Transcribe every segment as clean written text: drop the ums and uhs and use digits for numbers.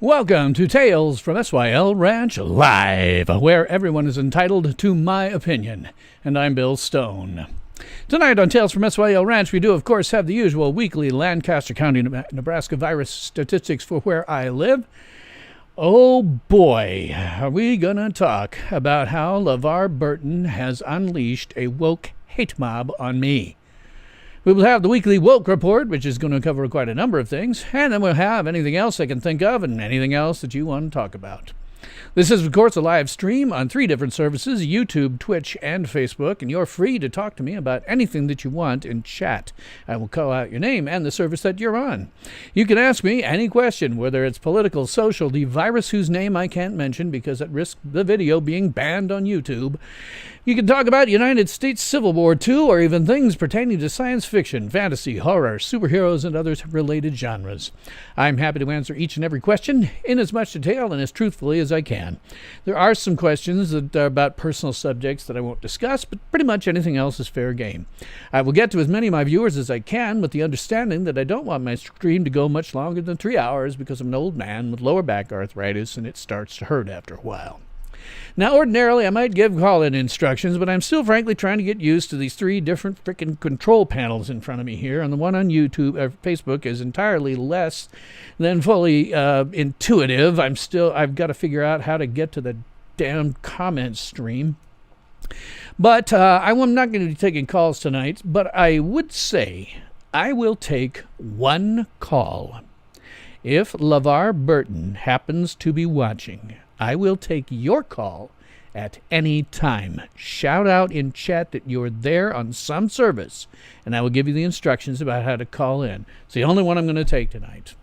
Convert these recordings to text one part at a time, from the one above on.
Welcome to Tales from SYL Ranch Live, where everyone is entitled to my opinion. And I'm Bill Stone. Tonight on Tales from SYL Ranch, we do, of course, have the usual weekly Lancaster County, Nebraska virus statistics for where I live. Oh boy, are we going to talk about how LeVar Burton has unleashed a woke hate mob on me. We will have the weekly woke report, which is going to cover quite a number of things, and then we'll have anything else I can think of and anything else that you want to talk about. This is, of course, a live stream on 3 different services, YouTube, Twitch, and Facebook, and you're free to talk to me about anything that you want in chat. I will call out your name and the service that you're on. You can ask me any question, whether it's political, social, the virus whose name I can't mention because it risks the video being banned on YouTube. You can talk about United States Civil War II, or even things pertaining to science fiction, fantasy, horror, superheroes, and other related genres. I'm happy to answer each and every question in as much detail and as truthfully as I can. There are some questions that are about personal subjects that I won't discuss, but pretty much anything else is fair game. I will get to as many of my viewers as I can, with the understanding that I don't want my stream to go much longer than 3 hours because I'm an old man with lower back arthritis and it starts to hurt after a while. Now, ordinarily, I might give call-in instructions, but I'm still frankly trying to get used to these 3 different frickin' control panels in front of me here, and the one on YouTube or Facebook is entirely less than fully intuitive. I've got to figure out how to get to the damn comment stream. But I'm not going to be taking calls tonight, but I would say I will take 1 call. If LeVar Burton happens to be watching, I will take your call at any time. Shout out in chat that you're there on some service, and I will give you the instructions about how to call in. It's the only one I'm going to take tonight.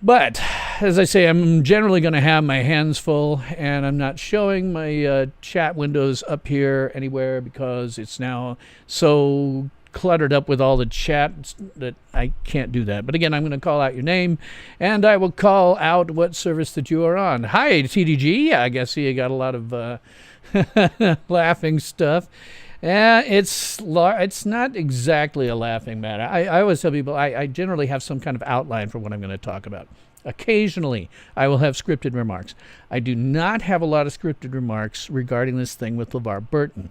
But, as I say, I'm generally going to have my hands full, and I'm not showing my chat windows up here anywhere because it's now so cluttered up with all the chats that I can't do that. But again, I'm going to call out your name, and I will call out what service that you are on. Hi, TDG. I guess you got a lot of laughing stuff. It's not exactly a laughing matter. I always tell people I generally have some kind of outline for what I'm going to talk about. Occasionally, I will have scripted remarks. I do not have a lot of scripted remarks regarding this thing with LeVar Burton.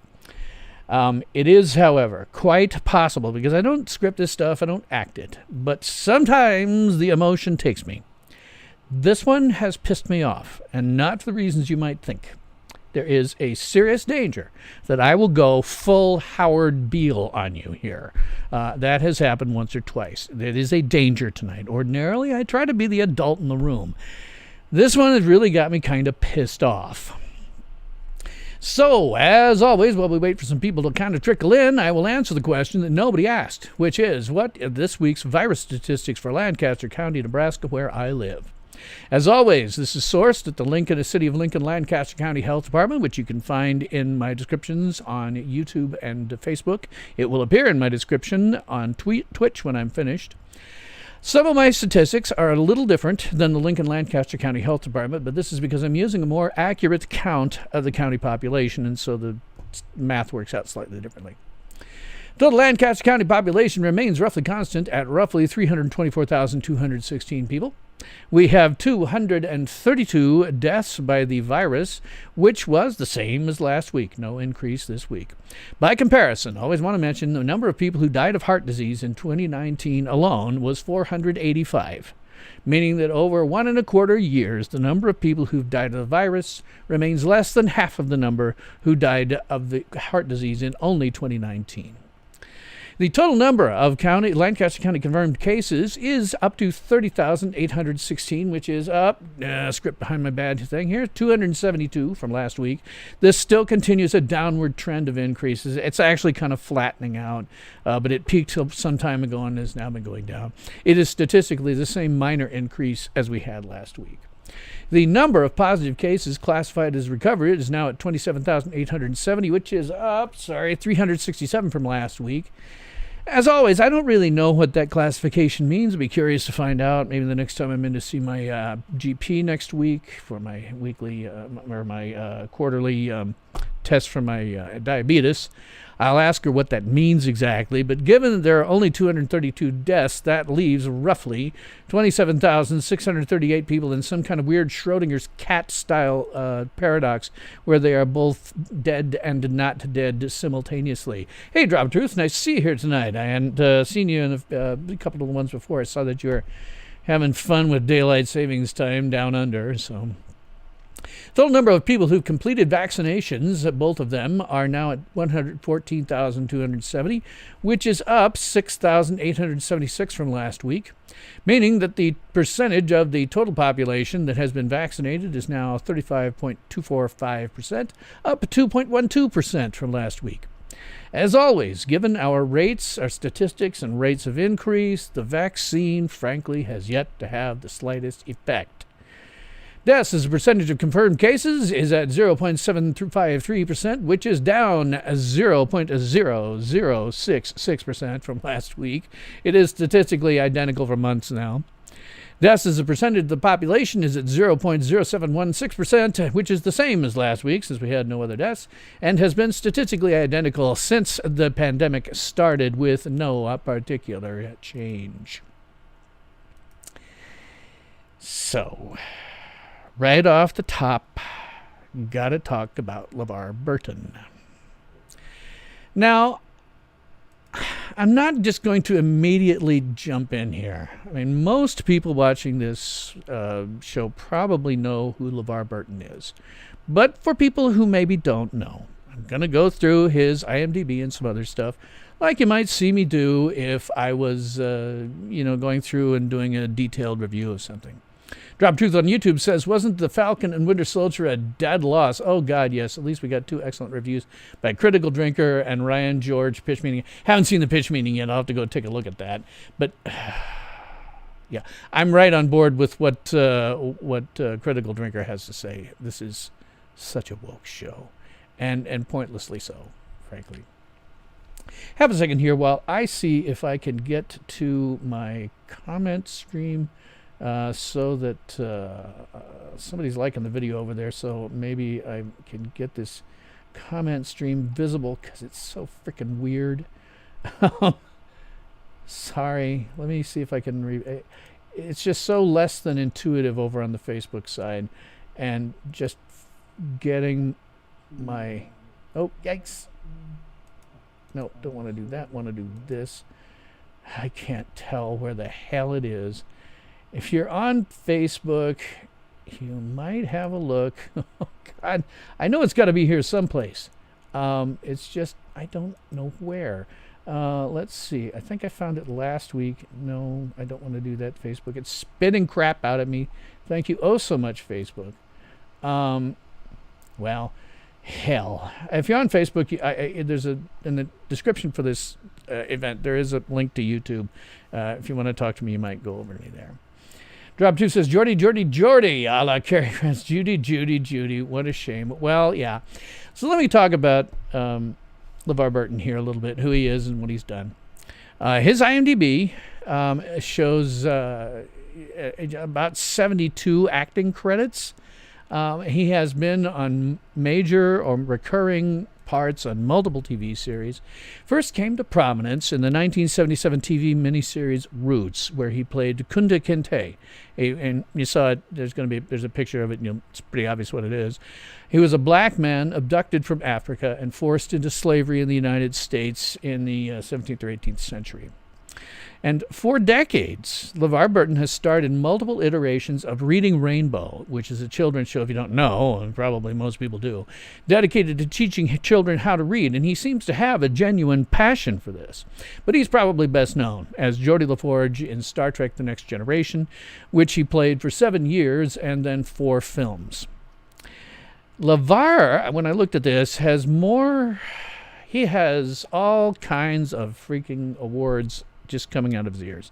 It is, however, quite possible, because I don't script this stuff, I don't act it, but sometimes the emotion takes me. This one has pissed me off, and not for the reasons you might think. There is a serious danger that I will go full Howard Beale on you here. That has happened once or twice. It is a danger tonight. Ordinarily, I try to be the adult in the room. This one has really got me kind of pissed off. So, as always, while we wait for some people to kind of trickle in, I will answer the question that nobody asked, which is, what are this week's virus statistics for Lancaster County, Nebraska, where I live? As always, this is sourced at the City of Lincoln, Lancaster County Health Department, which you can find in my descriptions on YouTube and Facebook. It will appear in my description on Twitch when I'm finished. Some of my statistics are a little different than the Lincoln Lancaster County Health Department, but this is because I'm using a more accurate count of the county population, and so the math works out slightly differently. Total Lancaster County population remains roughly constant at roughly 324,216 people. We have 232 deaths by the virus, which was the same as last week. No increase this week. By comparison, I always want to mention the number of people who died of heart disease in 2019 alone was 485, meaning that over 1.25 years, the number of people who've died of the virus remains less than half of the number who died of the heart disease in only 2019. The total number of Lancaster County confirmed cases is up to 30,816, which is up, script behind my bad thing here, 272 from last week. This still continues a downward trend of increases. It's actually kind of flattening out, but it peaked some time ago and has now been going down. It is statistically the same minor increase as we had last week. The number of positive cases classified as recovered is now at 27,870, which is up, 367 from last week. As always, I don't really know what that classification means. I'd be curious to find out. Maybe the next time I'm in to see my GP next week for my weekly or my quarterly test for my diabetes. I'll ask her what that means exactly, but given that there are only 232 deaths, that leaves roughly 27,638 people in some kind of weird Schrodinger's cat-style paradox where they are both dead and not dead simultaneously. Hey, Drop Truth, nice to see you here tonight. I hadn't seen you in a couple of the ones before. I saw that you were having fun with daylight savings time down under, so... Total number of people who've completed vaccinations, both of them, are now at 114,270, which is up 6,876 from last week, meaning that the percentage of the total population that has been vaccinated is now 35.245%, up 2.12% from last week. As always, given our rates, our statistics, and rates of increase, the vaccine, frankly, has yet to have the slightest effect. Deaths as a percentage of confirmed cases is at 0.753%, which is down 0.0066% from last week. It is statistically identical for months now. Deaths as a percentage of the population is at 0.0716%, which is the same as last week since we had no other deaths, and has been statistically identical since the pandemic started with no particular change. So... right off the top, gotta talk about LeVar Burton. Now, I'm not just going to immediately jump in here. I mean, most people watching this show probably know who LeVar Burton is. But for people who maybe don't know, I'm going to go through his IMDb and some other stuff, like you might see me do if I was, going through and doing a detailed review of something. Drop Truth on YouTube says, wasn't The Falcon and Winter Soldier a dead loss? Oh, God, yes. At least we got 2 excellent reviews by Critical Drinker and Ryan George, Pitch Meeting. Haven't seen the Pitch Meeting yet. I'll have to go take a look at that. But, yeah, I'm right on board with what Critical Drinker has to say. This is such a woke show, and pointlessly so, frankly. Have a second here while I see if I can get to my comment stream. So that somebody's liking the video over there, so maybe I can get this comment stream visible because it's so freaking weird. Sorry, let me see if I can it's just so less than intuitive over on the Facebook side, and just getting my... oh, yikes. No, don't want to do that. Want to do this. I can't tell where the hell it is. If you're on Facebook, you might have a look. Oh, God. I know it's got to be here someplace. It's just, I don't know where. Let's see. I think I found it last week. No, I don't want to do that, Facebook. It's spitting crap out at me. Thank you oh so much, Facebook. Well, hell. If you're on Facebook, there's in the description for this event, there is a link to YouTube. If you want to talk to me, you might go over to me there. Drop 2 says, Jordy, a la Cary Grant's Judy, what a shame. Well, yeah. So let me talk about LeVar Burton here a little bit, who he is and what he's done. His IMDb shows about 72 acting credits. He has been on major or recurring parts on multiple TV series. First came to prominence in the 1977 TV miniseries Roots, where he played Kunta Kinte. And you saw it, there's a picture of it, and it's pretty obvious what it is. He was a black man abducted from Africa and forced into slavery in the United States in the 17th or 18th century. And for decades, LeVar Burton has starred in multiple iterations of Reading Rainbow, which is a children's show, if you don't know, and probably most people do, dedicated to teaching children how to read, and he seems to have a genuine passion for this. But he's probably best known as Geordi LaForge in Star Trek The Next Generation, which he played for 7 years and then 4 films. LeVar, when I looked at this, he has all kinds of freaking awards just coming out of his ears.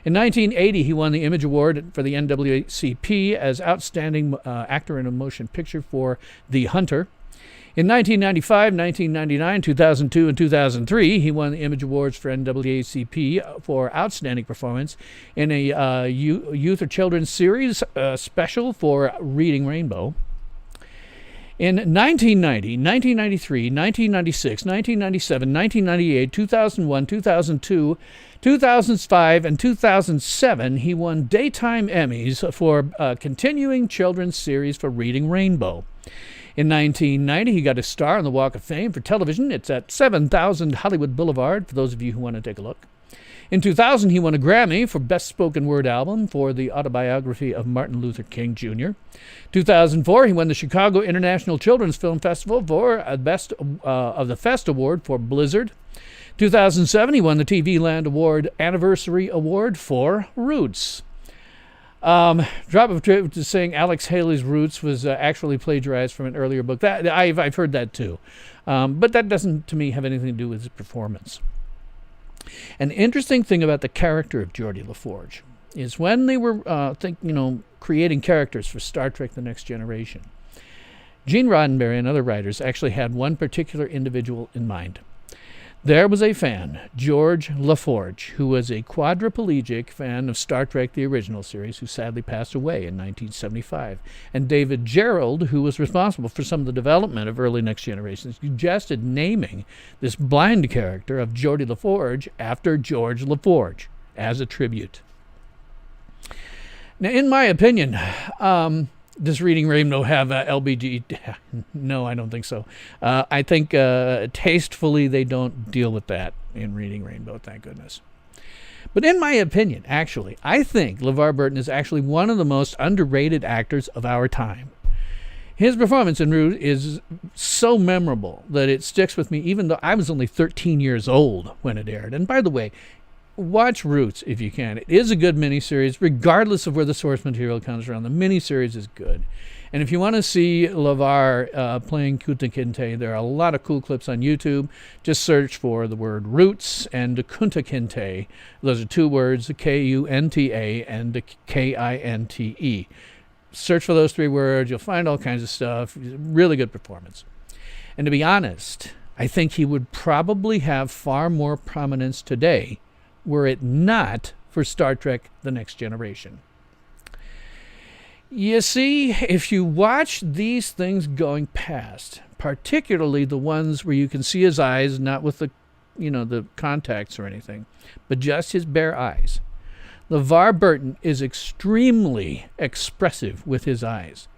In 1980, he won the Image Award for the NAACP as Outstanding Actor in a Motion Picture for The Hunter. In 1995, 1999, 2002, and 2003, he won the Image Awards for NAACP for Outstanding Performance in a youth or children's series special for Reading Rainbow. In 1990, 1993, 1996, 1997, 1998, 2001, 2002, 2005, and 2007, he won Daytime Emmys for continuing children's series for Reading Rainbow. In 1990, he got a star on the Walk of Fame for television. It's at 7000 Hollywood Boulevard, for those of you who want to take a look. In 2000, he won a Grammy for Best Spoken Word Album for the autobiography of Martin Luther King Jr. 2004, he won the Chicago International Children's Film Festival for Best of the Fest Award for Blizzard. 2007, he won the TV Land Award Anniversary Award for Roots. Drop of truth to saying Alex Haley's Roots was actually plagiarized from an earlier book. That I've heard that too, but that doesn't, to me, have anything to do with his performance. An interesting thing about the character of Geordi LaForge is when they were creating characters for Star Trek: The Next Generation, Gene Roddenberry and other writers actually had one particular individual in mind. There was a fan, George LaForge, who was a quadriplegic fan of Star Trek, the original series, who sadly passed away in 1975. And David Gerrold, who was responsible for some of the development of early Next Generation, suggested naming this blind character of Geordi LaForge after George LaForge as a tribute. Now, in my opinion, does Reading Rainbow have LBG? No, I don't think so. I think tastefully they don't deal with that in Reading Rainbow, thank goodness. But in my opinion, actually, I think LeVar Burton is actually one of the most underrated actors of our time. His performance in Roots is so memorable that it sticks with me, even though I was only 13 years old when it aired. And by the way, watch Roots if you can. It is a good miniseries, regardless of where the source material comes from. The miniseries is good. And if you want to see LeVar playing Kunta Kinte, there are a lot of cool clips on YouTube. Just search for the word Roots and Kunta Kinte. Those are two words, K-U-N-T-A and K-I-N-T-E. Search for those three words. You'll find all kinds of stuff. Really good performance. And to be honest, I think he would probably have far more prominence today were it not for Star Trek: The Next Generation. You see, if you watch these things going past, particularly the ones where you can see his eyes, not with the contacts or anything, but just his bare eyes, LeVar Burton is extremely expressive with his eyes.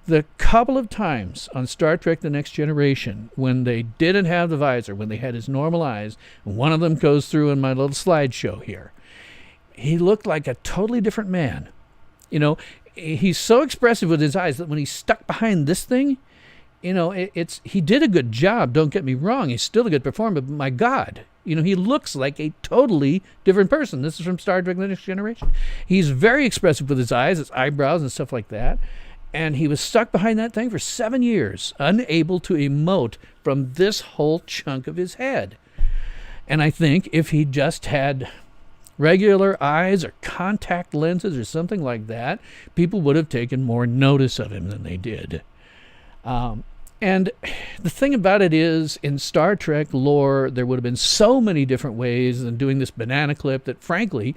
The couple of times on Star Trek: The Next Generation when they didn't have the visor, when they had his normal eyes, and one of them goes through in my little slideshow here, he looked like a totally different man. He's so expressive with his eyes that when he's stuck behind this thing, he did a good job, don't get me wrong. He's still a good performer, but my God, he looks like a totally different person. This is from Star Trek: The Next Generation. He's very expressive with his eyes, his eyebrows, and stuff like that. And he was stuck behind that thing for 7 years, unable to emote from this whole chunk of his head. And I think if he just had regular eyes or contact lenses or something like that, people would have taken more notice of him than they did. And the thing about it is, in Star Trek lore, there would have been so many different ways than doing this banana clip that, frankly,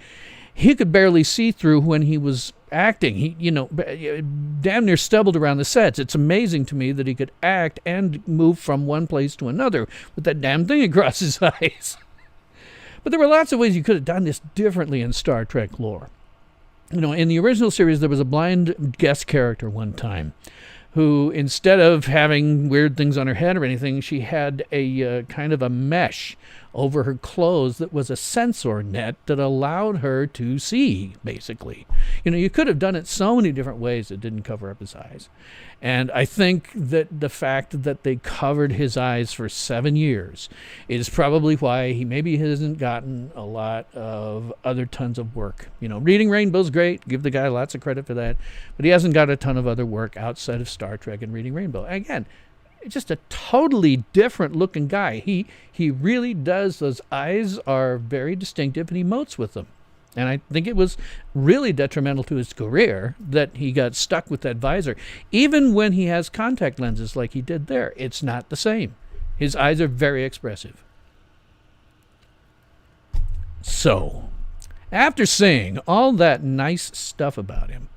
he could barely see through when he was acting. He, damn near stumbled around the sets. It's amazing to me that he could act and move from one place to another with that damn thing across his eyes. But there were lots of ways you could have done this differently in Star Trek lore. In the original series, there was a blind guest character one time who, instead of having weird things on her head or anything, she had a kind of a mesh over her clothes that was a sensor net that allowed her to see, basically. You could have done it so many different ways that didn't cover up his eyes. And I think that the fact that they covered his eyes for 7 years is probably why he maybe hasn't gotten a lot of other tons of work. Reading Rainbow's great. Give the guy lots of credit for that. But he hasn't got a ton of other work outside of Star Trek and Reading Rainbow. Again, just a totally different looking guy. He really does. Those eyes are very distinctive, and he emotes with them. And I think it was really detrimental to his career that he got stuck with that visor. Even when he has contact lenses like he did there, it's not the same. His eyes are very expressive. So, after saying all that nice stuff about him,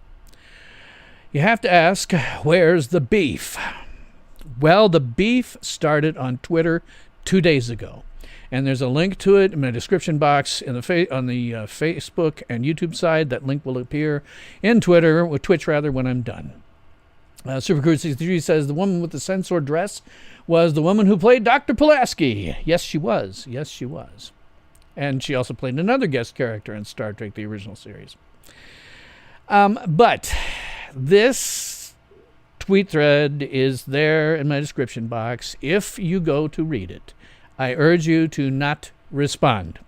you have to ask, where's the beef? Well, the beef started on Twitter 2 days ago. And there's a link to it in my description box in the on the Facebook and YouTube side. That link will appear in Twitch when I'm done. Supercrude63 says the woman with the censored dress was the woman who played Dr. Pulaski. Yes, she was. Yes, she was. And she also played another guest character in Star Trek, the original series. But this tweet thread is there in my description box if you go to read it. I urge you to not respond.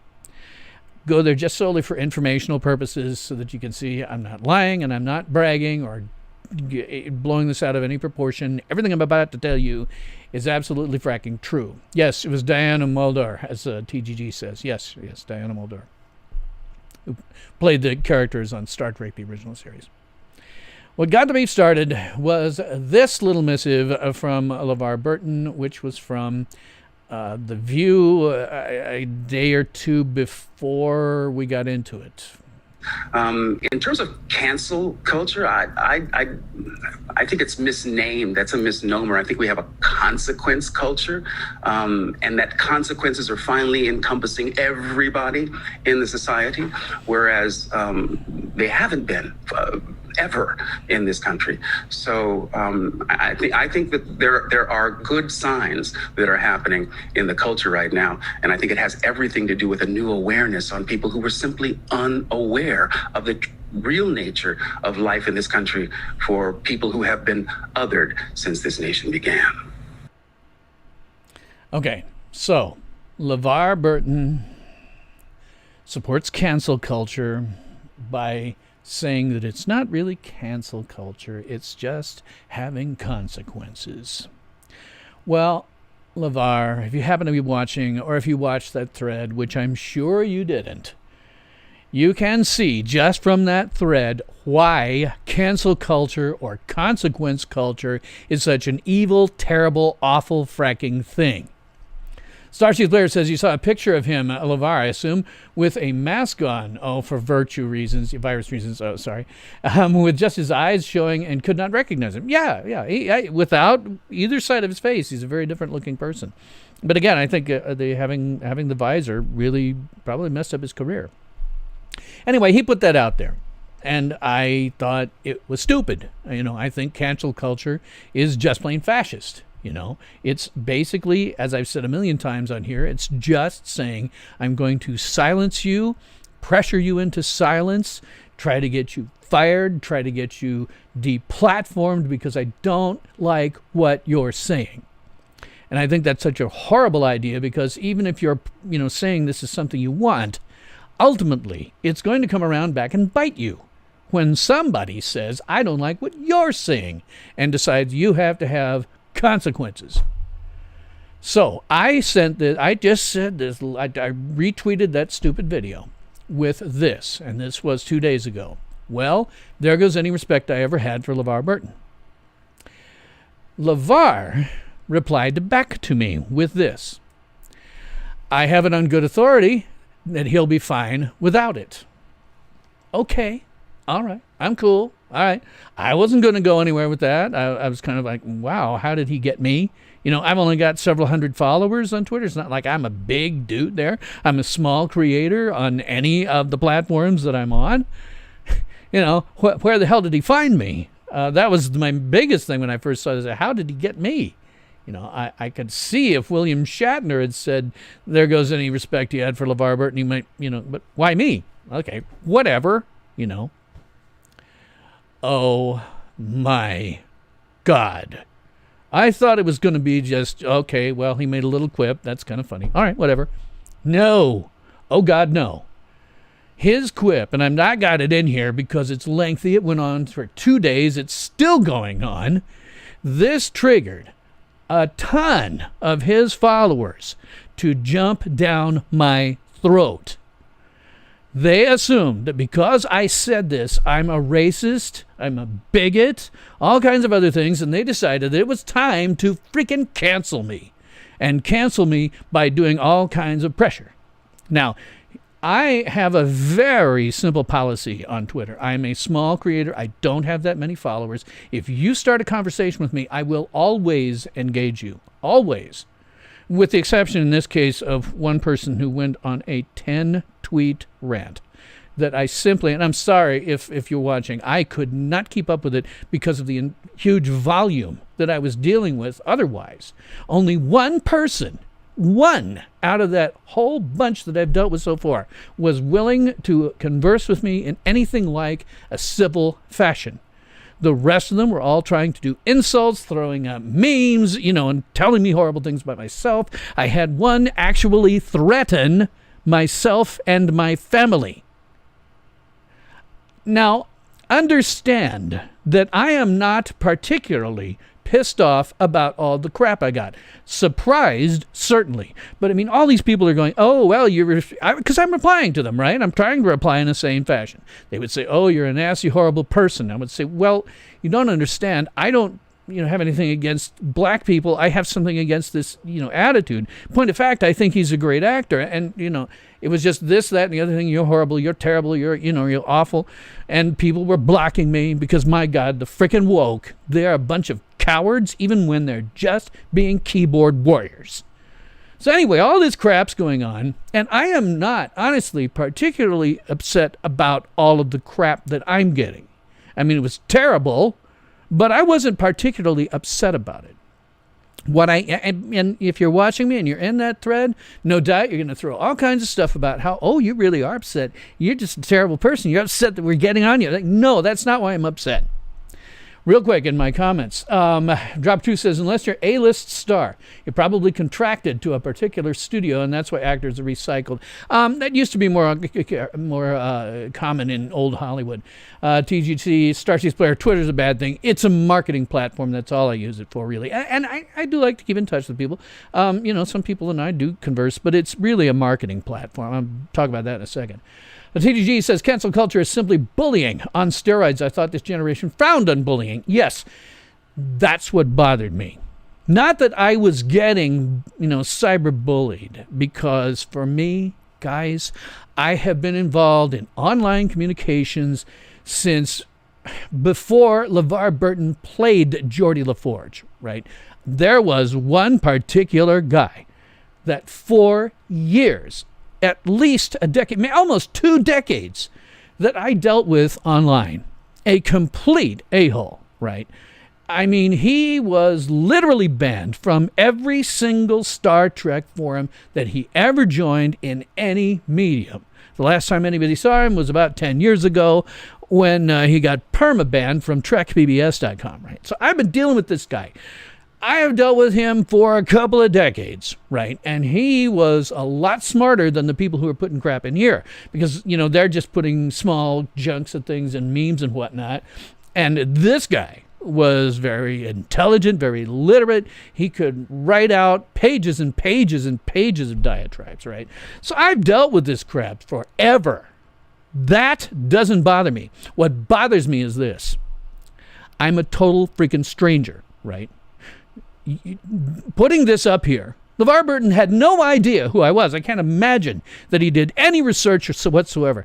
Go there just solely for informational purposes so that you can see I'm not lying and I'm not bragging or blowing this out of any proportion. Everything I'm about to tell you is absolutely fracking true. Yes, it was Diana Muldaur, as TGG says. Yes, Diana Muldaur, who played the characters on Star Trek, the original series. What got the beef started was this little missive from LeVar Burton, which was from The View a day or two before we got into it. In terms of cancel culture, I think it's misnamed. That's a misnomer. I think we have a consequence culture, and that consequences are finally encompassing everybody in the society, whereas they haven't been ever in this country. So I think that there are good signs that are happening in the culture right now, and I think it has everything to do with a new awareness on people who were simply unaware of the real nature of life in this country for people who have been othered since this nation began. Okay, so LeVar Burton supports cancel culture by saying that it's not really cancel culture, it's just having consequences. Well, LeVar, if you happen to be watching, or if you watched that thread, which I'm sure you didn't, you can see just from that thread why cancel culture or consequence culture is such an evil, terrible, awful fracking thing. Starseed Blair says you saw a picture of him, LeVar, I assume, with a mask on. Oh, for virtue reasons, virus reasons. Oh, sorry. With just his eyes showing and could not recognize him. Yeah. Without either side of his face, he's a very different looking person. But again, I think having the visor really probably messed up his career. Anyway, he put that out there. And I thought it was stupid. I think cancel culture is just plain fascist. It's basically, as I've said a million times on here, it's just saying I'm going to silence you, pressure you into silence, try to get you fired, try to get you deplatformed because I don't like what you're saying. And I think that's such a horrible idea because even if you're, saying this is something you want, ultimately it's going to come around back and bite you. When somebody says, I don't like what you're saying, and decides you have to have consequences. So I just said this, I retweeted that stupid video with this, and this was 2 days ago. Well, there goes any respect I ever had for LeVar Burton. LeVar replied back to me with this. I have it on good authority that he'll be fine without it. Okay, all right, I'm cool. All right. I wasn't going to go anywhere with that. I was kind of like, wow, how did he get me? I've only got several hundred followers on Twitter. It's not like I'm a big dude there. I'm a small creator on any of the platforms that I'm on. Where the hell did he find me? That was my biggest thing when I first saw this. How did he get me? I could see if William Shatner had said, there goes any respect he had for LeVar Burton, he might, but why me? Okay, whatever, Oh my God. I thought it was going to be just, okay, well, he made a little quip. That's kind of funny. All right, whatever. No. Oh God, no. His quip, and I've not got it in here because it's lengthy. It went on for 2 days. It's still going on. This triggered a ton of his followers to jump down my throat. They assumed that because I said this, I'm a racist, I'm a bigot, all kinds of other things, and they decided that it was time to freaking cancel me. And cancel me by doing all kinds of pressure. Now, I have a very simple policy on Twitter. I'm a small creator. I don't have that many followers. If you start a conversation with me, I will always engage you. Always. With the exception in this case of one person who went on a 10-tweet rant that I simply, and I'm sorry if you're watching, I could not keep up with it because of the huge volume that I was dealing with otherwise. Only one person, one out of that whole bunch that I've dealt with so far, was willing to converse with me in anything like a civil fashion. The rest of them were all trying to do insults, throwing up memes, and telling me horrible things about myself. I had one actually threaten myself and my family. Now, understand that I am not particularly pissed off about all the crap I got. Surprised, certainly. But I mean, all these people are going, oh, well, because I'm replying to them, right? I'm trying to reply in a sane fashion. They would say, oh, you're a nasty, horrible person. I would say, well, you don't understand. I don't have anything against black people. I have something against this, attitude. Point of fact, I think he's a great actor. And, it was just this, that, and the other thing. You're horrible. You're terrible. You're awful. And people were blocking me because, my God, the frickin' woke, they're a bunch of cowards, even when they're just being keyboard warriors. So anyway, all this crap's going on, and I am not, honestly, particularly upset about all of the crap that I'm getting. I mean, it was terrible, but I wasn't particularly upset about it. And if you're watching me and you're in that thread, no doubt you're going to throw all kinds of stuff about how, oh, you really are upset. You're just a terrible person. You're upset that we're getting on you. Like, no, that's not why I'm upset. Real quick in my comments, Drop 2 says, unless you're A-list star, you're probably contracted to a particular studio, and that's why actors are recycled. That used to be more common in old Hollywood. TGC, Starseeds Player, Twitter's a bad thing. It's a marketing platform. That's all I use it for, really. And I do like to keep in touch with people. Some people and I do converse, but it's really a marketing platform. I'll talk about that in a second. The TTG says cancel culture is simply bullying on steroids. I thought this generation frowned on bullying. Yes, that's what bothered me. Not that I was getting, cyber bullied, because for me, guys, I have been involved in online communications since before LeVar Burton played Geordie LaForge, right? There was one particular guy that for years, at least a decade, almost 2 decades, that I dealt with online. A complete a-hole, right? I mean, he was literally banned from every single Star Trek forum that he ever joined in any medium. The last time anybody saw him was about 10 years ago when he got perma-banned from TrekPBS.com, right? So I've been dealing with this guy. I have dealt with him for a couple of decades, right? And he was a lot smarter than the people who are putting crap in here because, they're just putting small chunks of things and memes and whatnot. And this guy was very intelligent, very literate. He could write out pages and pages and pages of diatribes, right? So I've dealt with this crap forever. That doesn't bother me. What bothers me is this. I'm a total freaking stranger, right? Putting this up here, LeVar Burton had no idea who I was. I can't imagine that he did any research whatsoever.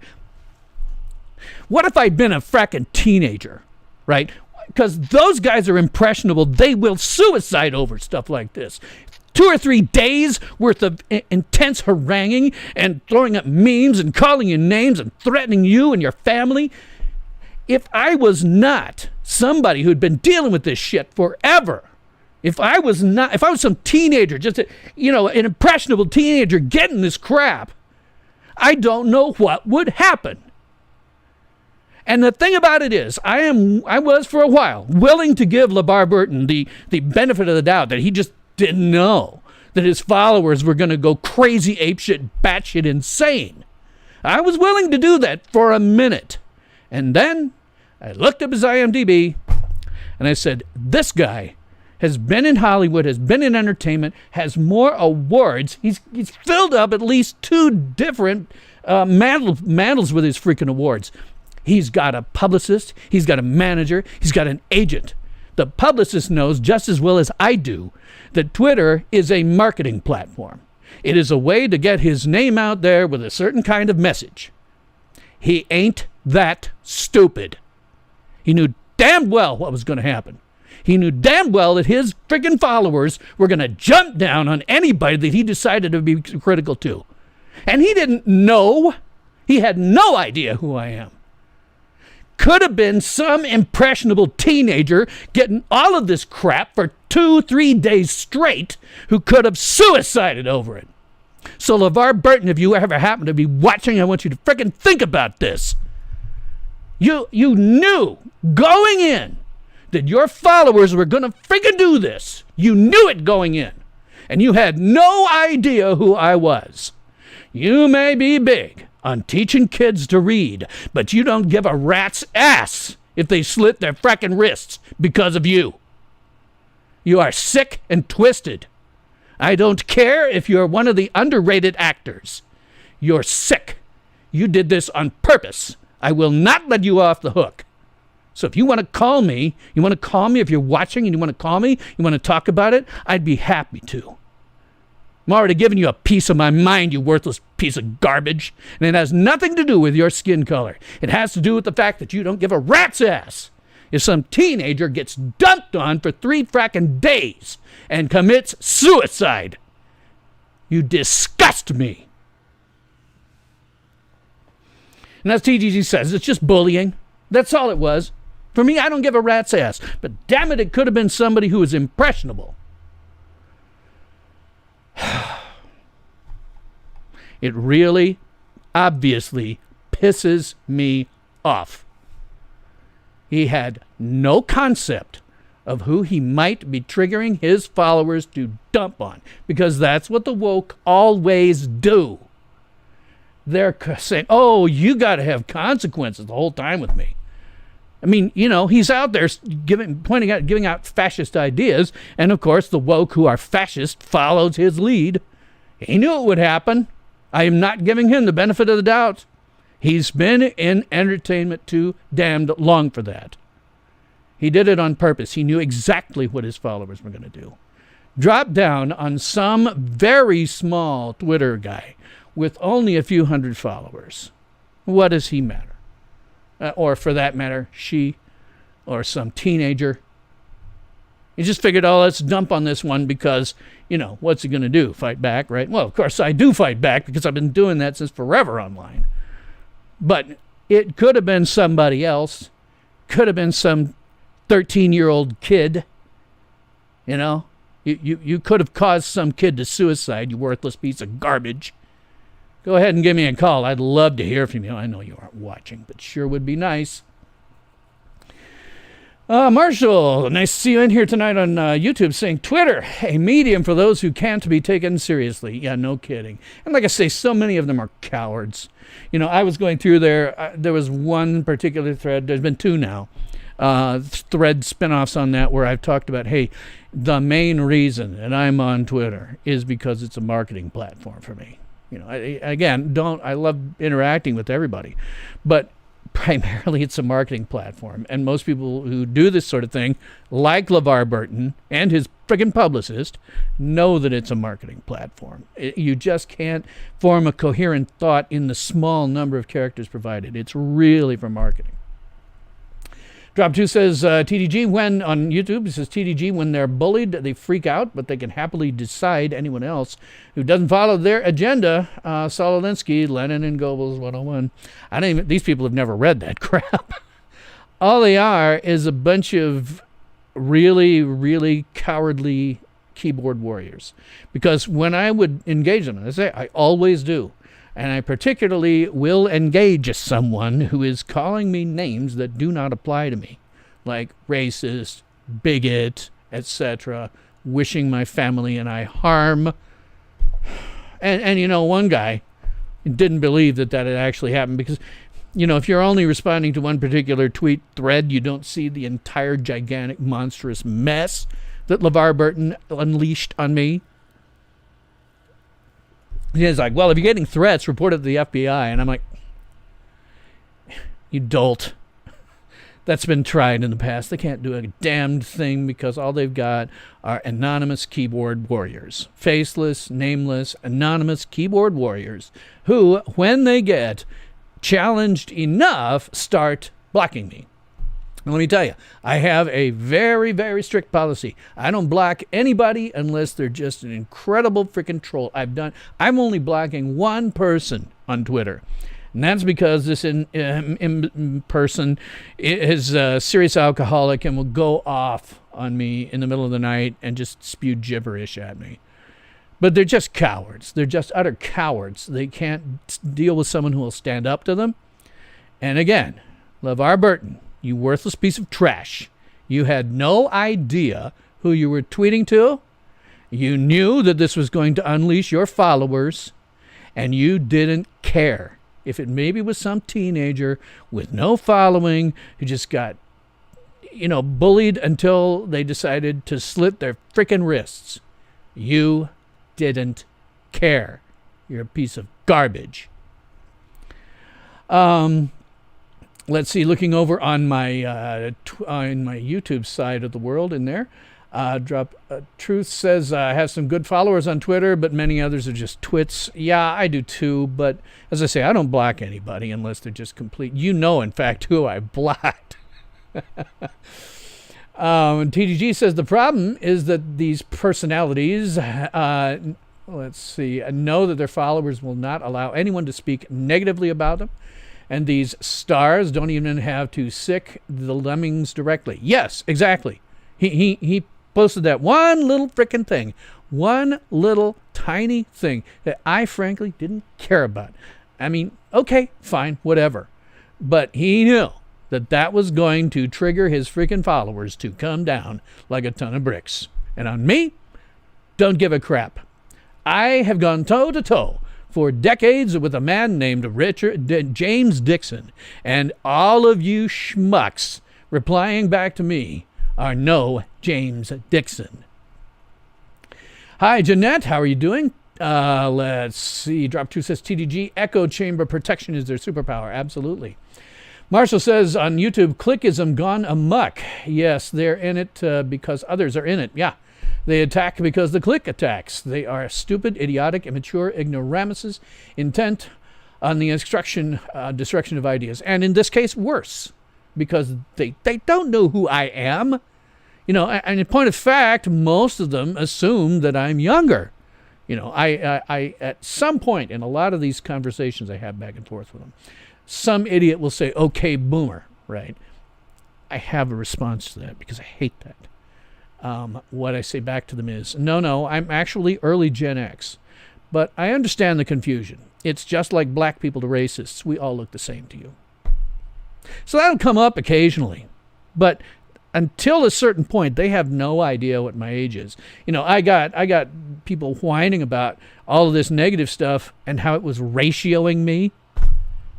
What if I'd been a fracking teenager, right? Because those guys are impressionable. They will suicide over stuff like this. 2 or 3 days worth of intense haranguing and throwing up memes and calling you names and threatening you and your family. If I was not somebody who'd been dealing with this shit forever, if I was some teenager, just an impressionable teenager getting this crap, I don't know what would happen. And the thing about it is, I was for a while willing to give LeVar Burton the benefit of the doubt that he just didn't know that his followers were going to go crazy, apeshit, batshit insane. I was willing to do that for a minute. And then I looked up his IMDb and I said, this guy has been in Hollywood, has been in entertainment, has more awards. He's filled up at least 2 different mantles with his freaking awards. He's got a publicist, he's got a manager, he's got an agent. The publicist knows just as well as I do that Twitter is a marketing platform. It is a way to get his name out there with a certain kind of message. He ain't that stupid. He knew damn well what was going to happen. He knew damn well that his friggin' followers were going to jump down on anybody that he decided to be critical to. And he didn't know. He had no idea who I am. Could have been some impressionable teenager getting all of this crap for 2-3 days straight who could have suicided over it. So LeVar Burton, if you ever happen to be watching, I want you to frickin' think about this. You knew going in that your followers were going to frickin' do this. You knew it going in. And you had no idea who I was. You may be big on teaching kids to read, but you don't give a rat's ass if they slit their frickin' wrists because of you. You are sick and twisted. I don't care if you're one of the underrated actors. You're sick. You did this on purpose. I will not let you off the hook. So if you want to call me, if you're watching and you want to call me, you want to talk about it, I'd be happy to. I'm already giving you a piece of my mind, you worthless piece of garbage. And it has nothing to do with your skin color. It has to do with the fact that you don't give a rat's ass if some teenager gets dumped on for 3 frackin' days and commits suicide. You disgust me. And as TGG says, it's just bullying. That's all it was. For me, I don't give a rat's ass. But damn it could have been somebody who was impressionable. It really, obviously, pisses me off. He had no concept of who he might be triggering his followers to dump on, because that's what the woke always do. They're saying, oh, you got to have consequences the whole time with me. I mean, he's out there giving out fascist ideas, and of course the woke who are fascist follows his lead. He knew it would happen. I am not giving him the benefit of the doubt. He's been in entertainment too damned long for that. He did it on purpose. He knew exactly what his followers were going to do. Drop down on some very small Twitter guy with only a few hundred followers. What does he matter? Or for that matter, she or some teenager. He just figured, oh, let's dump on this one because, what's he going to do? Fight back, right? Well, of course I do fight back because I've been doing that since forever online. But it could have been somebody else. Could have been some 13-year-old kid. You could have caused some kid to suicide, you worthless piece of garbage. Go ahead and give me a call. I'd love to hear from you. I know you aren't watching, but sure would be nice. Marshall, nice to see you in here tonight on YouTube saying, Twitter, a medium for those who can't be taken seriously. Yeah, no kidding. And like I say, so many of them are cowards. I was going through there. There was one particular thread. There's been 2 now. Thread spinoffs on that where I've talked about, hey, the main reason that I'm on Twitter is because it's a marketing platform for me. I love interacting with everybody, but primarily it's a marketing platform. And most people who do this sort of thing, like LeVar Burton and his friggin' publicist, know that it's a marketing platform. You just can't form a coherent thought in the small number of characters provided. It's really for marketing. Drop 2 says, TDG, when on YouTube, it says TDG, when they're bullied, they freak out, but they can happily decide anyone else who doesn't follow their agenda. Sololinsky, Lenin and Goebbels 101. These people have never read that crap. All they are is a bunch of really, really cowardly keyboard warriors. Because when I would engage them, I always do. And I particularly will engage someone who is calling me names that do not apply to me, like racist, bigot, etc., wishing my family and I harm. And one guy didn't believe that had actually happened because, if you're only responding to one particular tweet thread, you don't see the entire gigantic, monstrous mess that LeVar Burton unleashed on me. He's like, well, if you're getting threats, report it to the FBI. And I'm like, you dolt. that's been tried in the past. They can't do a damned thing because all they've got are anonymous keyboard warriors. Faceless, nameless, anonymous keyboard warriors who, when they get challenged enough, start blocking me. And let me tell you, I have a very, very strict policy. I don't block anybody unless they're just an incredible freaking troll. I'm only blocking one person on Twitter. And that's because this in person is a serious alcoholic and will go off on me in the middle of the night and just spew gibberish at me. But they're just cowards. They're just utter cowards. They can't deal with someone who will stand up to them. And again, LeVar Burton, you worthless piece of trash. You had no idea who you were tweeting to. You knew that this was going to unleash your followers, and you didn't care. If it maybe was some teenager with no following who just got, bullied until they decided to slit their frickin' wrists. You didn't care. You're a piece of garbage. Let's see, looking over on my on my YouTube side of the world in there, Truth says I have some good followers on Twitter, but many others are just twits. Yeah, I do too, but as I say, I don't block anybody unless they're just complete. In fact, who I blocked. TDG says the problem is that these personalities, know that their followers will not allow anyone to speak negatively about them. And these stars don't even have to sick the lemmings directly. Yes, exactly. He posted that one little frickin' thing. One little tiny thing that I frankly didn't care about. I mean, okay, fine, whatever. But he knew that was going to trigger his freaking followers to come down like a ton of bricks. And on me, don't give a crap. I have gone toe to toe for decades with a man named James Dixon, and all of you schmucks replying back to me are no James Dixon. Hi, Jeanette. How are you doing? Let's see. Drop 2 says TDG. Echo chamber protection is their superpower. Absolutely. Marshall says on YouTube, clickism gone amok. Yes, they're in it because others are in it. Yeah. They attack because the clique attacks. They are stupid, idiotic, immature ignoramuses intent on the destruction of ideas. And in this case, worse, because they don't know who I am. And in point of fact, most of them assume that I'm younger. I at some point in a lot of these conversations I have back and forth with them, some idiot will say, okay, boomer, right? I have a response to that because I hate that. What I say back to them is, no, I'm actually early Gen X. But I understand the confusion. It's just like black people to racists. We all look the same to you. So that'll come up occasionally. But until a certain point, they have no idea what my age is. I got people whining about all of this negative stuff and how it was ratioing me.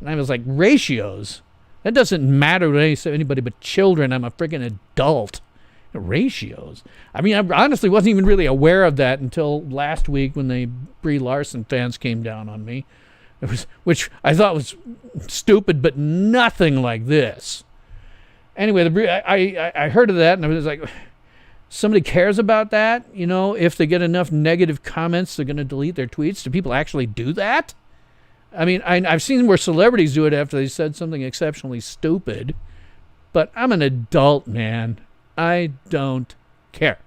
And I was like, ratios? That doesn't matter to anybody but children. I'm a freaking adult. Ratios. I mean, I honestly wasn't even really aware of that until last week when the Brie Larson fans came down on me. Which I thought was stupid, but nothing like this. Anyway, I heard of that and I was like, somebody cares about that? If they get enough negative comments, they're going to delete their tweets. Do people actually do that? I mean, I've seen where celebrities do it after they said something exceptionally stupid, but I'm an adult, man. I don't care.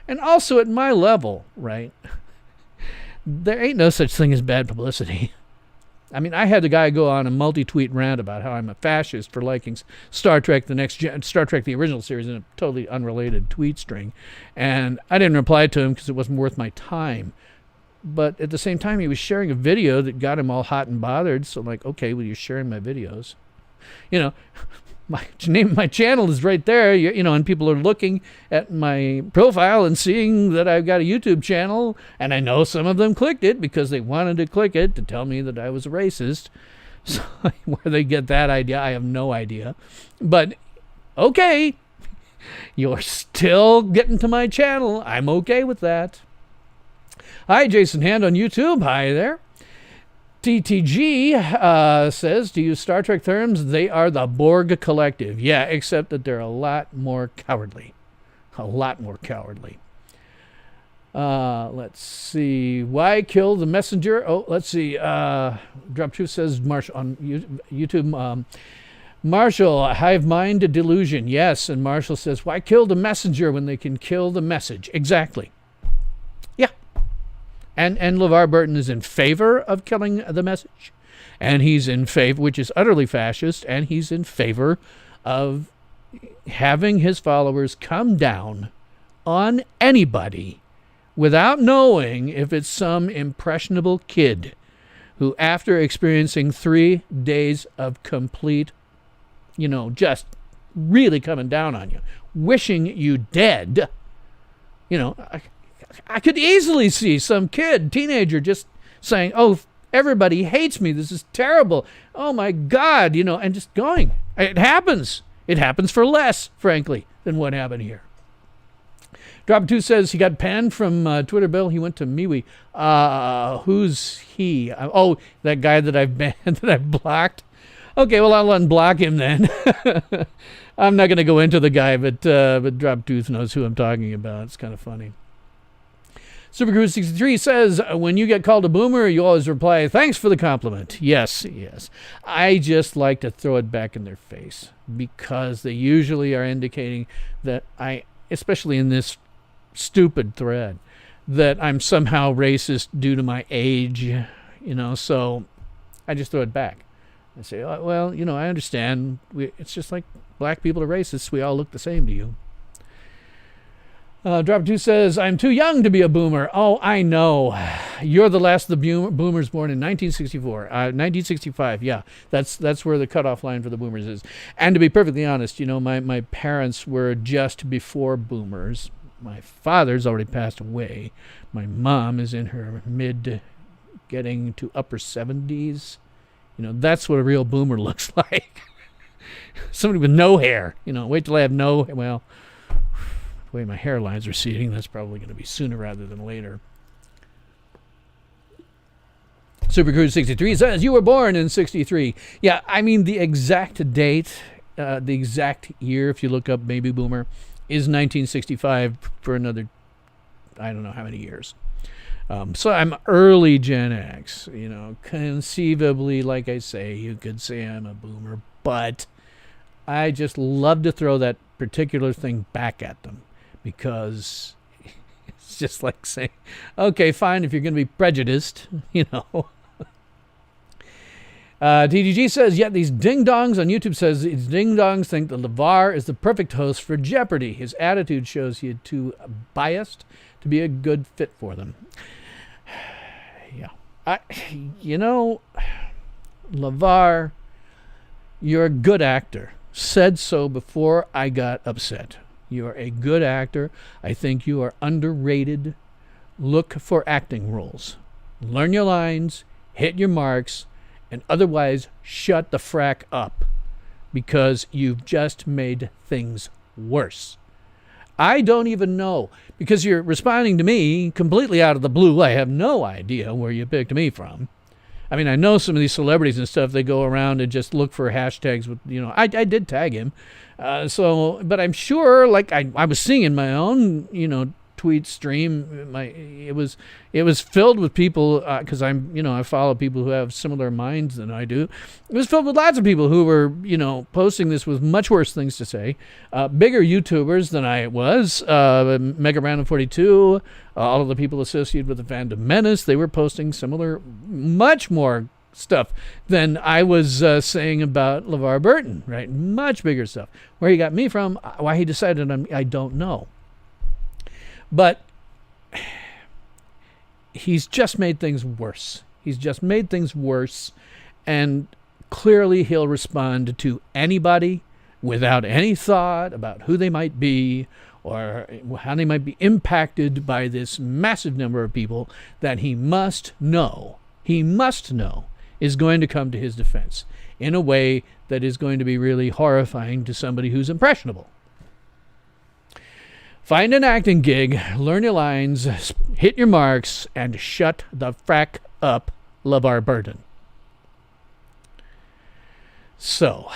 And also at my level, right, there ain't no such thing as bad publicity. I mean, I had the guy go on a multi-tweet rant about how I'm a fascist for liking Star Trek, the original series, in a totally unrelated tweet string. And I didn't reply to him because it wasn't worth my time. But at the same time, he was sharing a video that got him all hot and bothered. So I'm like, okay, well, you're sharing my videos. My name of my channel is right there, and people are looking at my profile and seeing that I've got a YouTube channel, and I know some of them clicked it because they wanted to click it to tell me that I was a racist. So where they get that idea, I have no idea. But, okay, you're still getting to my channel. I'm okay with that. Hi, Jason Hand on YouTube. Hi there. TTG says, to use Star Trek terms, they are the Borg Collective. Yeah, except that they're a lot more cowardly. A lot more cowardly. Let's see. Why kill the messenger? Oh, let's see. Drop Truth says, Marshall on YouTube. Marshall, hive mind delusion. Yes, and Marshall says, why kill the messenger when they can kill the message? Exactly. Yeah. And LeVar Burton is in favor of killing the message. And he's in favor, which is utterly fascist, and he's in favor of having his followers come down on anybody without knowing if it's some impressionable kid who, after experiencing 3 days of complete, just really coming down on you, wishing you dead, I could easily see some teenager just saying, oh, everybody hates me. This is terrible. Oh, my God, and just going. It happens. It happens for less, frankly, than what happened here. Drop 2 says he got banned from Twitter, Bill. He went to MeWe. Who's he? Oh, that guy that I've banned, that I've blocked. Okay, well, I'll unblock him then. I'm not going to go into the guy, but Drop Tooth knows who I'm talking about. It's kind of funny. Supercruise63 says, when you get called a boomer, you always reply, thanks for the compliment. Yes. I just like to throw it back in their face because they usually are indicating that especially in this stupid thread, that I'm somehow racist due to my age, so I just throw it back. I say, oh, well, I understand. It's just like black people are racists. We all look the same to you. Drop 2 says, I'm too young to be a boomer. Oh, I know. You're the last of the boomers born in 1964. 1965, yeah. That's where the cutoff line for the boomers is. And to be perfectly honest, my parents were just before boomers. My father's already passed away. My mom is in her mid, getting to upper 70s. That's what a real boomer looks like. Somebody with no hair. Wait till I have well, the way my hairline's receding, that's probably going to be sooner rather than later. Supercruise63 says, you were born in 63. Yeah, I mean, the exact date, the exact year, if you look up baby boomer, is 1965 for another, I don't know how many years. So I'm early Gen X. Conceivably, like I say, you could say I'm a boomer, but I just love to throw that particular thing back at them because it's just like saying, okay, fine, if you're going to be prejudiced, TDG says, yet these ding-dongs on YouTube says these ding-dongs think that LeVar is the perfect host for Jeopardy. His attitude shows he's too biased to be a good fit for them. Yeah. LeVar, you're a good actor. Said so before I got upset. You are a good actor. I think you are underrated. Look for acting roles. Learn your lines, hit your marks, and otherwise shut the frack up because you've just made things worse. I don't even know, because you're responding to me completely out of the blue. I have no idea where you picked me from. I mean, I know some of these celebrities and stuff, they go around and just look for hashtags with, I did tag him. But I'm sure, like I was seeing in my own, tweet stream, it was filled with people, because I follow people who have similar minds than I do. It was filled with lots of people who were, posting this with much worse things to say. Bigger YouTubers than I was. Mega Random 42, all of the people associated with the Phantom Menace, they were posting similar, much more stuff than I was saying about LeVar Burton, right? Much bigger stuff. Where he got me from, why he decided I don't know. But he's just made things worse. And clearly he'll respond to anybody without any thought about who they might be or how they might be impacted by this massive number of people that he must know is going to come to his defense in a way that is going to be really horrifying to somebody who's impressionable. Find an acting gig, learn your lines, hit your marks, and shut the frack up, LeVar Burton. So,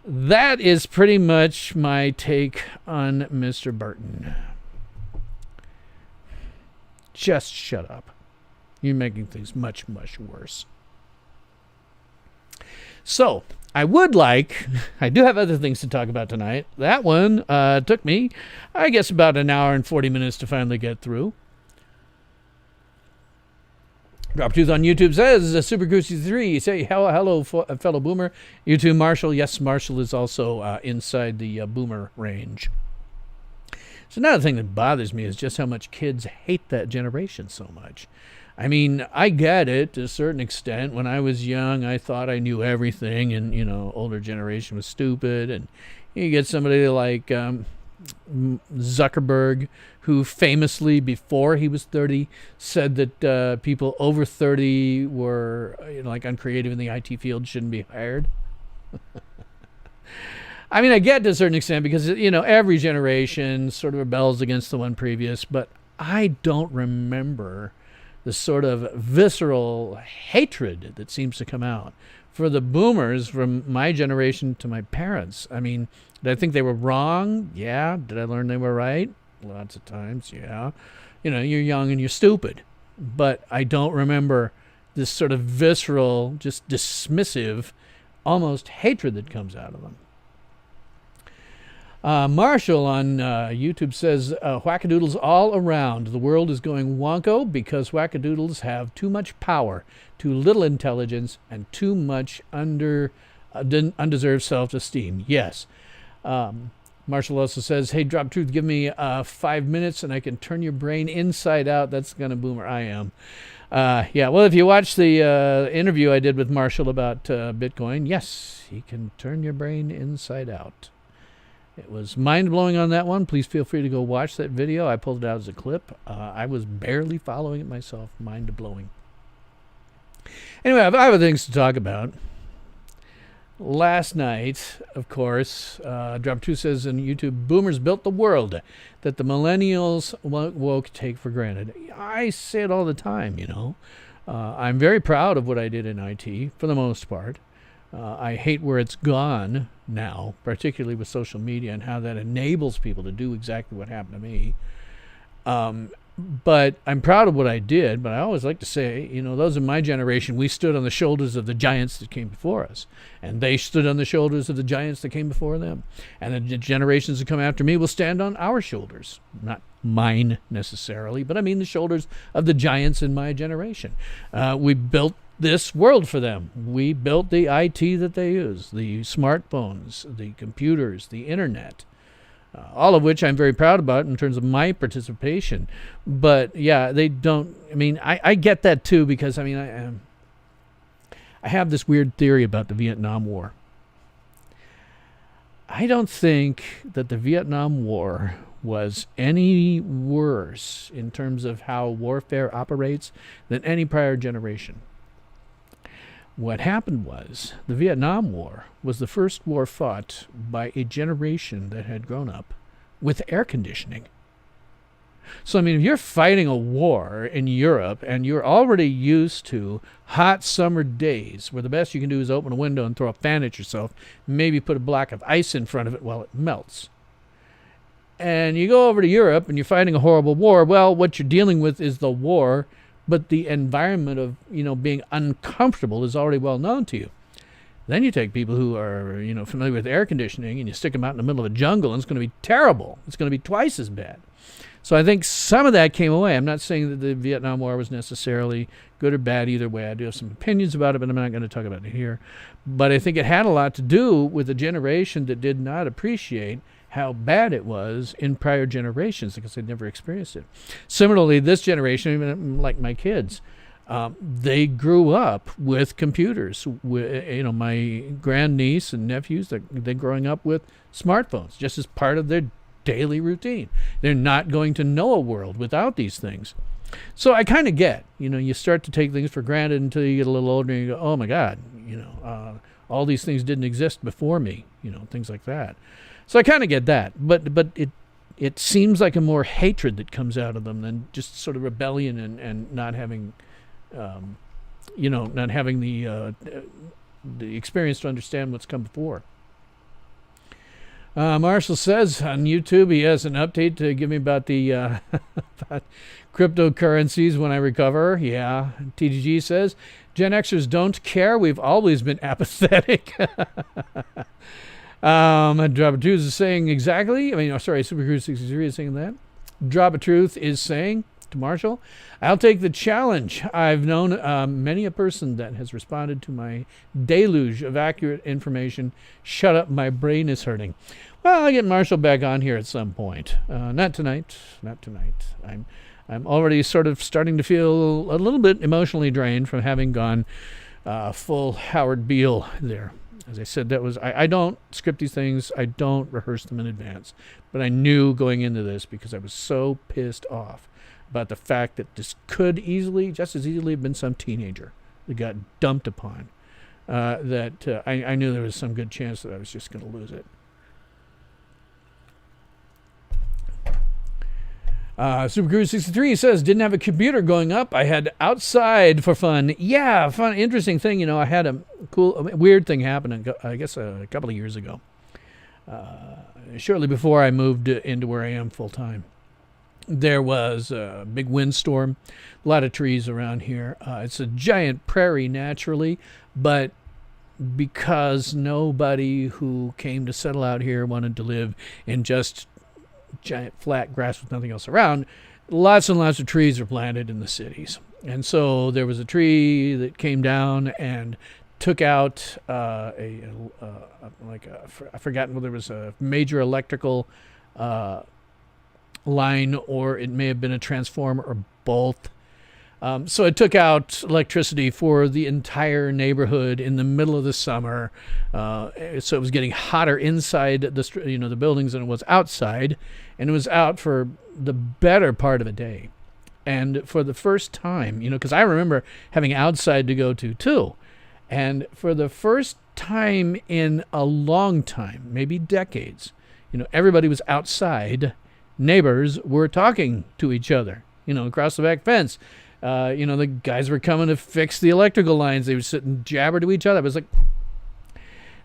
that is pretty much my take on Mr. Burton. Just shut up. You're making things much, much worse. So, I do have other things to talk about tonight. That one took me, I guess, about an hour and 40 minutes to finally get through. Drop Tooth on YouTube says, Super Cruisy 3, say hello, fellow boomer. You too, Marshall. Yes, Marshall is also inside the boomer range. So another thing that bothers me is just how much kids hate that generation so much. I mean, I get it to a certain extent. When I was young, I thought I knew everything, and, older generation was stupid. And you get somebody like Zuckerberg, who famously, before he was 30, said that people over 30 were, uncreative in the IT field, shouldn't be hired. I mean, I get to a certain extent because, every generation sort of rebels against the one previous, but I don't remember the sort of visceral hatred that seems to come out for the boomers from my generation to my parents. I mean, did I think they were wrong? Yeah. Did I learn they were right? Lots of times, yeah. You're young and you're stupid. But I don't remember this sort of visceral, just dismissive, almost hatred that comes out of them. Marshall on YouTube says, wackadoodles all around. The world is going wonko because wackadoodles have too much power, too little intelligence, and too much undeserved self-esteem. Yes. Marshall also says, hey, Drop Truth, give me 5 minutes and I can turn your brain inside out. That's the kind of boomer I am. Yeah, well, if you watch the interview I did with Marshall about Bitcoin, yes, he can turn your brain inside out. It was mind-blowing on that one. Please feel free to go watch that video. I pulled it out as a clip. I was barely following it myself. Mind-blowing. Anyway, I have other things to talk about. Last night, of course, Drop 2 says on YouTube, boomers built the world that the millennials woke take for granted. I say it all the time, I'm very proud of what I did in IT, for the most part. I hate where it's gone now, particularly with social media and how that enables people to do exactly what happened to me. But I'm proud of what I did, but I always like to say, those in my generation, we stood on the shoulders of the giants that came before us, and they stood on the shoulders of the giants that came before them. And the generations that come after me will stand on our shoulders, not mine necessarily, but I mean the shoulders of the giants in my generation. We built this world for them. We built the IT that they use, the smartphones, the computers, the internet, all of which I'm very proud about in terms of my participation. But yeah, they don't, I get that too, because I have this weird theory about the Vietnam War. I don't think that the Vietnam War was any worse in terms of how warfare operates than any prior generation. What happened was the Vietnam War was the first war fought by a generation that had grown up with air conditioning. So, if you're fighting a war in Europe and you're already used to hot summer days where the best you can do is open a window and throw a fan at yourself, maybe put a block of ice in front of it while it melts. And you go over to Europe and you're fighting a horrible war, well, what you're dealing with is the war, but the environment of, being uncomfortable is already well known to you. Then you take people who are, familiar with air conditioning and you stick them out in the middle of a jungle and it's going to be terrible. It's going to be twice as bad. So I think some of that came away. I'm not saying that the Vietnam War was necessarily good or bad either way. I do have some opinions about it, but I'm not going to talk about it here. But I think it had a lot to do with a generation that did not appreciate how bad it was in prior generations because they'd never experienced it. Similarly, this generation, even like my kids, they grew up with computers. My grandniece and nephews, they're growing up with smartphones just as part of their daily routine. They're not going to know a world without these things. So I kind of get, you start to take things for granted until you get a little older and you go, oh my God, all these things didn't exist before me, things like that. So I kind of get that, but it seems like a more hatred that comes out of them than just sort of rebellion and not having, not having the the experience to understand what's come before. Marshall says on YouTube he has an update to give me about the about cryptocurrencies when I recover. Yeah. TTG says, Gen Xers don't care. We've always been apathetic. Drop of Truth is saying exactly. Super Cruise 63 is saying that. Drop of Truth is saying to Marshall, I'll take the challenge. I've known many a person that has responded to my deluge of accurate information. Shut up, my brain is hurting. Well, I'll get Marshall back on here at some point. Not tonight. Not tonight. I'm already sort of starting to feel a little bit emotionally drained from having gone full Howard Beale there. As I said, I don't script these things. I don't rehearse them in advance. But I knew going into this because I was so pissed off about the fact that this could just as easily have been some teenager that got dumped upon, that I knew there was some good chance that I was just going to lose it. Super Cruise 63 says, didn't have a computer going up. I had outside for fun. Yeah, fun, interesting thing. I had a weird thing happen, I guess, a couple of years ago. Shortly before I moved into where I am full time. There was a big windstorm, a lot of trees around here. It's a giant prairie naturally, but because nobody who came to settle out here wanted to live in just giant flat grass with nothing else around, lots and lots of trees are planted in the cities. And so there was a tree that came down and took out I've forgotten whether it was a major electrical line or it may have been a transformer or both. So it took out electricity for the entire neighborhood in the middle of the summer. So it was getting hotter inside the buildings than it was outside, and it was out for the better part of a day. And for the first time, because I remember having outside to go to too, and for the first time in a long time, maybe decades, everybody was outside. Neighbors were talking to each other, across the back fence. The guys were coming to fix the electrical lines. They would sit and jabber to each other. I was like,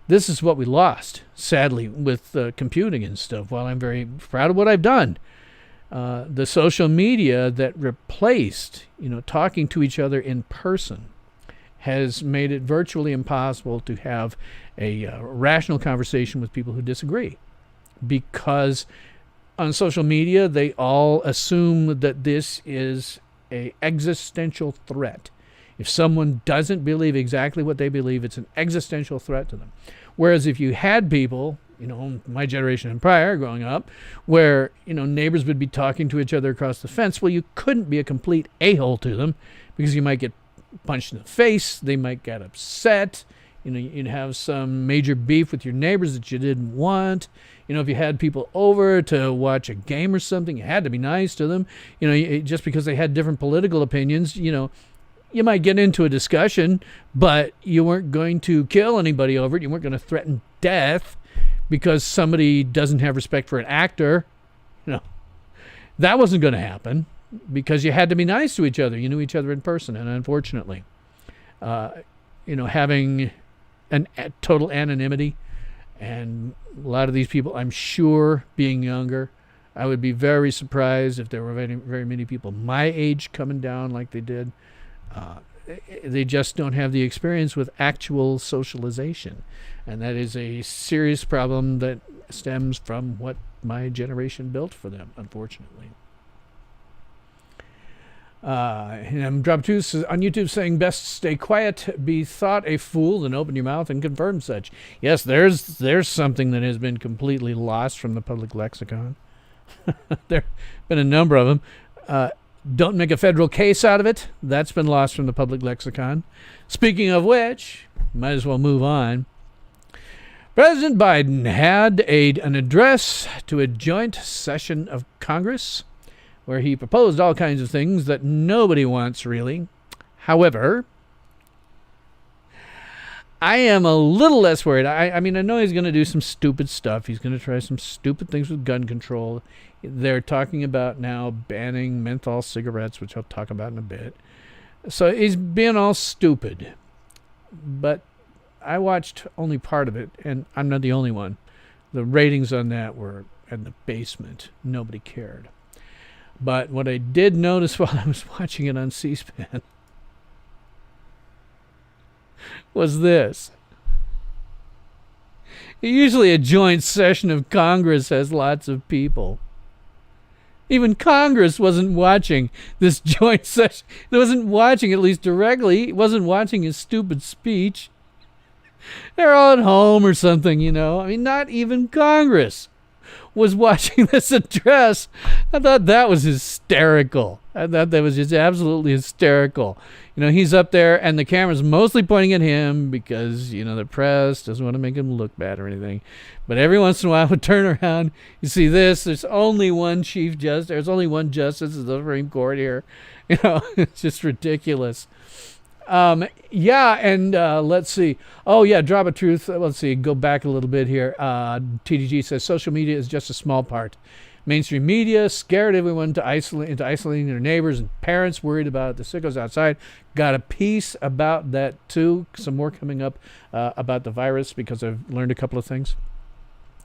this is what we lost, sadly, with computing and stuff. While I'm very proud of what I've done, the social media that replaced, talking to each other in person has made it virtually impossible to have a rational conversation with people who disagree. Because on social media, they all assume that this is an existential threat. If someone doesn't believe exactly what they believe, it's an existential threat to them. Whereas if you had people, my generation and prior growing up, where, neighbors would be talking to each other across the fence, well, you couldn't be a complete a-hole to them because you might get punched in the face. They might get upset. You'd have some major beef with your neighbors that you didn't want. If you had people over to watch a game or something, you had to be nice to them. Just because they had different political opinions, you might get into a discussion, but you weren't going to kill anybody over it. You weren't going to threaten death because somebody doesn't have respect for an actor. That wasn't going to happen because you had to be nice to each other. You knew each other in person. And unfortunately, having total anonymity, and a lot of these people, I'm sure, being younger, I would be very surprised if there were very, very many people my age coming down like they did. They just don't have the experience with actual socialization. And that is a serious problem that stems from what my generation built for them, unfortunately. And I'm Drop 2 on YouTube saying, best stay quiet, be thought a fool, then open your mouth and confirm such. Yes, there's something that has been completely lost from the public lexicon. There have been a number of them. Don't make a federal case out of it. That's been lost from the public lexicon. Speaking of which, might as well move on. President Biden had an address to a joint session of Congress where he proposed all kinds of things that nobody wants, really. However, I am a little less worried. I know he's going to do some stupid stuff. He's going to try some stupid things with gun control. They're talking about now banning menthol cigarettes, which I'll talk about in a bit. So he's being all stupid. But I watched only part of it, and I'm not the only one. The ratings on that were in the basement. Nobody cared. But what I did notice while I was watching it on C-SPAN was this. Usually a joint session of Congress has lots of people. Even Congress wasn't watching this joint session. It wasn't watching, at least directly. It wasn't watching his stupid speech. They're all at home or something, you know. I mean, not even Congress was watching this address. I thought that was hysterical. I thought that was just absolutely hysterical. You know, he's up there and the camera's mostly pointing at him because, you know, the press doesn't want to make him look bad or anything. But every once in a while, would turn around, you see this, there's only one Chief Justice, there's only one Justice of the Supreme Court here. You know, it's just ridiculous. Yeah, and let's see. Oh, yeah, Drop of Truth. Let's see, go back a little bit here. TDG says social media is just a small part. Mainstream media scared everyone into isolating their neighbors and parents worried about the sickos outside. Got a piece about that, too. Some more coming up about the virus because I've learned a couple of things.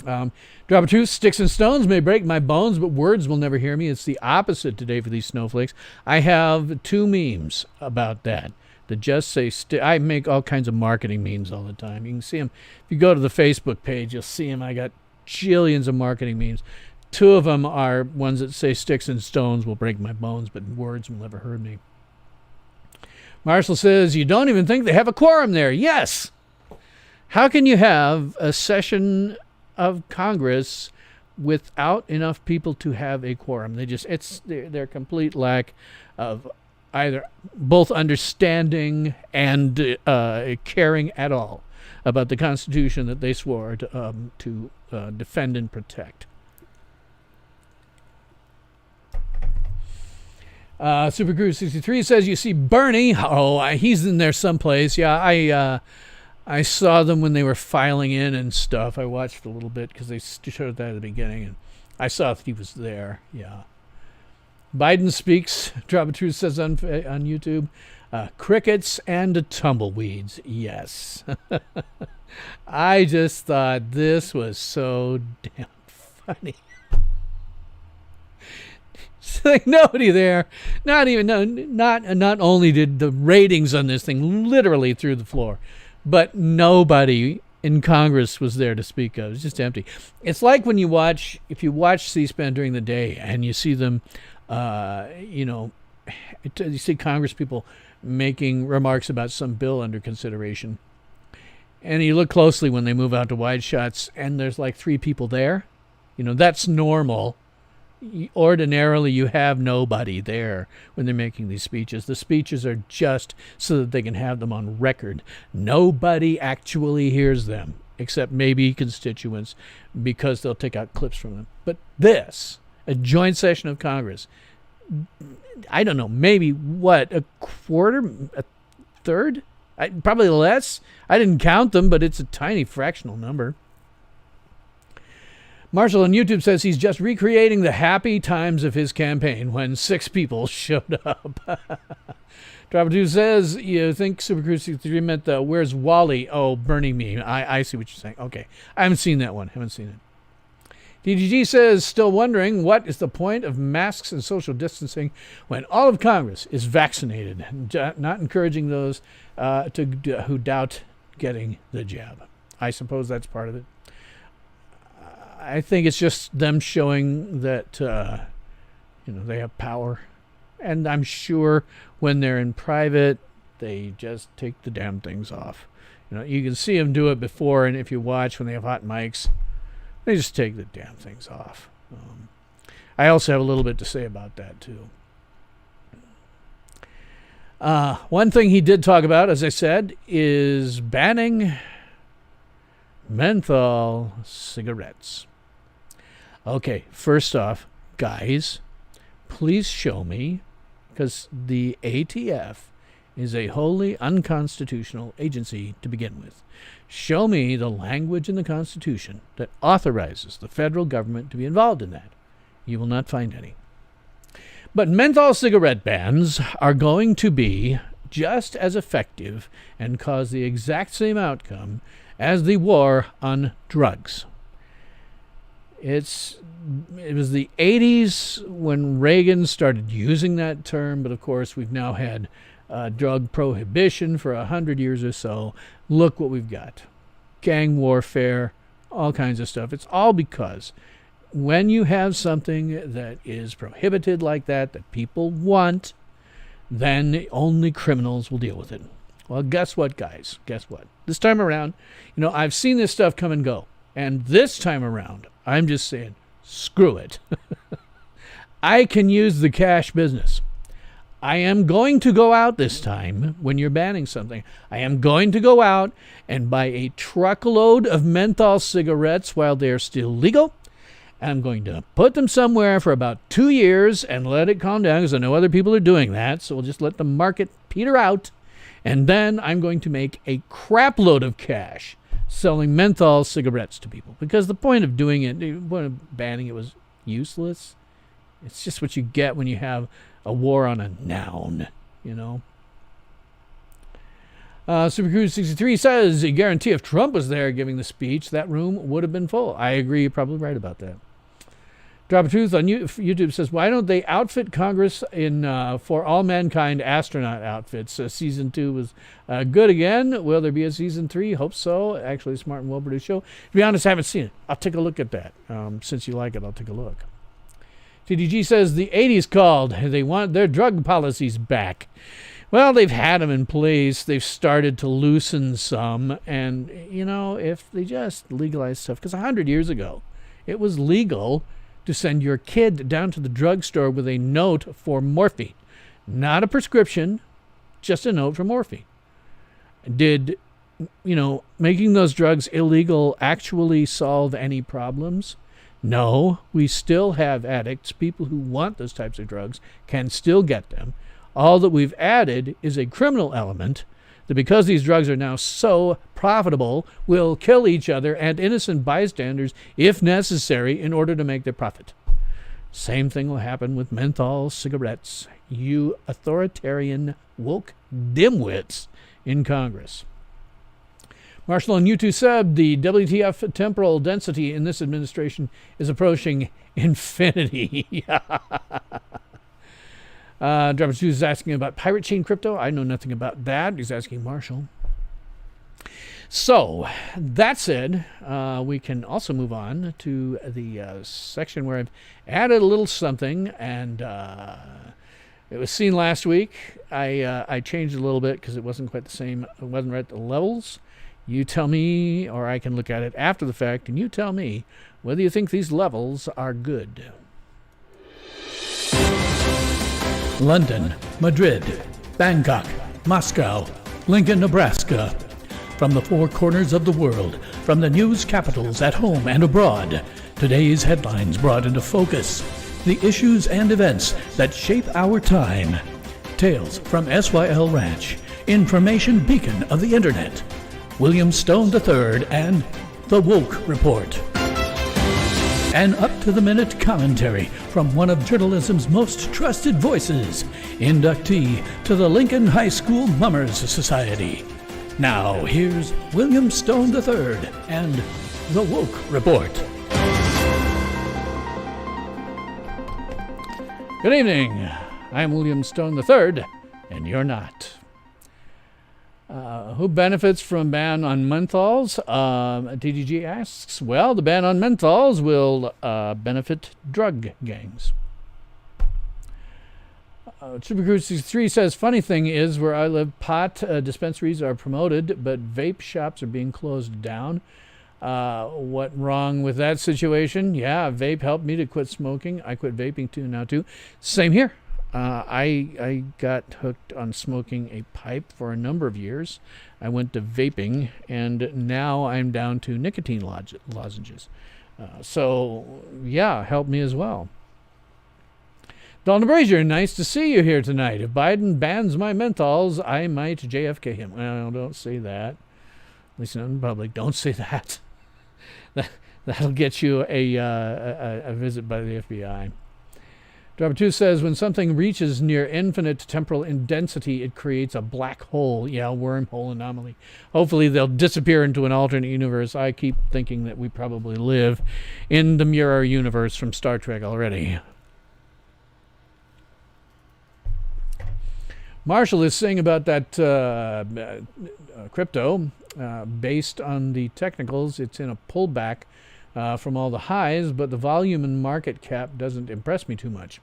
Drop of Truth, sticks and stones may break my bones, but words will never hear me. It's the opposite today for these snowflakes. I have 2 memes about that. That just say, I make all kinds of marketing memes all the time. You can see them. If you go to the Facebook page, you'll see them. I got jillions of marketing memes. 2 of them are ones that say sticks and stones will break my bones, but words will never hurt me. Marshall says, you don't even think they have a quorum there. Yes. How can you have a session of Congress without enough people to have a quorum? It's their complete lack of either both understanding and caring at all about the Constitution that they swore to defend and protect. Super Cruise 63 says, you see Bernie. Oh, he's in there someplace. Yeah, I saw them when they were filing in and stuff. I watched a little bit because they showed that at the beginning, and I saw that he was there. Yeah. Biden speaks, Drop of Truth says on YouTube, crickets and tumbleweeds. Yes. I just thought this was so damn funny. It's like nobody there, not only did the ratings on this thing literally through the floor, but nobody in Congress was there to speak of. It's just empty. It's like when if you watch C-SPAN during the day and you see them, you see Congress people making remarks about some bill under consideration. And you look closely when they move out to wide shots and there's like 3 people there. You know, that's normal. Ordinarily, you have nobody there when they're making these speeches. The speeches are just so that they can have them on record. Nobody actually hears them, except maybe constituents, because they'll take out clips from them. But this, a joint session of Congress, I don't know, maybe a quarter, a third? Probably less. I didn't count them, but it's a tiny fractional number. Marshall on YouTube says he's just recreating the happy times of his campaign when 6 people showed up. Drop 2 says, you think Super Cruise 63 meant the where's Wally? Oh, Bernie meme. I see what you're saying. Okay. I haven't seen that one. Haven't seen it. DGG says, still wondering what is the point of masks and social distancing when all of Congress is vaccinated? Not encouraging those who doubt getting the jab. I suppose that's part of it. I think it's just them showing that, they have power. And I'm sure when they're in private, they just take the damn things off. You know, you can see them do it before, and if you watch when they have hot mics, they just take the damn things off. I also have a little bit to say about that, too. One thing he did talk about, as I said, is banning menthol cigarettes. Okay, first off, guys, please show me, because the ATF is a wholly unconstitutional agency to begin with. Show me the language in the Constitution that authorizes the federal government to be involved in that. You will not find any. But menthol cigarette bans are going to be just as effective and cause the exact same outcome as the war on drugs. It was the 80s when Reagan started using that term, but of course we've now had drug prohibition for 100 years or so. Look what we've got. Gang warfare, all kinds of stuff. It's all because when you have something that is prohibited like that people want, then only criminals will deal with it. Well, guess what, guys? Guess what? This time around, I've seen this stuff come and go. And this time around, I'm just saying, screw it. I can use the cash business. I am going to go out this time when you're banning something. I am going to go out and buy a truckload of menthol cigarettes while they're still legal. I'm going to put them somewhere for about 2 years and let it calm down because I know other people are doing that. So we'll just let the market peter out. And then I'm going to make a crap load of cash selling menthol cigarettes to people. Because the point of doing it, the point of banning it was useless. It's just what you get when you have a war on a noun, Supercruise 63 says, I guarantee if Trump was there giving the speech, that room would have been full. I agree. You're probably right about that. Drop of Truth on YouTube says, why don't they outfit Congress in for all mankind astronaut outfits? Season 2 was good again. Will there be a season 3? Hope so. Actually, a smart and well-produced show. To be honest, I haven't seen it. I'll take a look at that. Since you like it, I'll take a look. TDG says, the 80s called. They want their drug policies back. Well, they've had them in place. They've started to loosen some. And, if they just legalize stuff. Because 100 years ago, it was legal to send your kid down to the drugstore with a note for morphine. Not a prescription, just a note for morphine. Did, making those drugs illegal actually solve any problems? No, we still have addicts. People who want those types of drugs can still get them. All that we've added is a criminal element that because these drugs are now so profitable, will kill each other and innocent bystanders if necessary in order to make their profit. Same thing will happen with menthol cigarettes. You authoritarian woke dimwits in Congress. Marshall on YouTube said the WTF temporal density in this administration is approaching infinity. Dropper 2 is asking about pirate chain crypto. I know nothing about that. He's asking Marshall. So, that said, we can also move on to the section where I've added a little something, and it was seen last week. I changed it a little bit because it wasn't quite the same. It wasn't right at the levels. You tell me, or I can look at it after the fact, and you tell me whether you think these levels are good. London, Madrid, Bangkok, Moscow, Lincoln, Nebraska. From the four corners of the world, from the news capitals at home and abroad, today's headlines brought into focus the issues and events that shape our time. Tales from SYL Ranch, information beacon of the internet. William Stone III and The Woke Report. An up-to-the-minute commentary from one of journalism's most trusted voices, inductee to the Lincoln High School Mummers Society. Now, here's William Stone III and The Woke Report. Good evening. I'm William Stone III, and you're not. Who benefits from ban on menthols? TGG asks. Well, the ban on menthols will benefit drug gangs. Supercruise63 says, funny thing is, where I live, pot dispensaries are promoted, but vape shops are being closed down. What wrong with that situation? Yeah, vape helped me to quit smoking. I quit vaping too. Same here. I got hooked on smoking a pipe for a number of years. I went to vaping, and now I'm down to nicotine lozenges. So, yeah, helped me as well. Donald Brazier, nice to see you here tonight. If Biden bans my menthols, I might JFK him. Well, don't say that. At least not in public. Don't say that. That'll get you a visit by the FBI. Driver 2 says, when something reaches near infinite temporal density, it creates a black hole. Yeah, wormhole anomaly. Hopefully they'll disappear into an alternate universe. I keep thinking that we probably live in the mirror universe from Star Trek already. Marshall is saying about that crypto, based on the technicals, it's in a pullback from all the highs, but the volume and market cap doesn't impress me too much.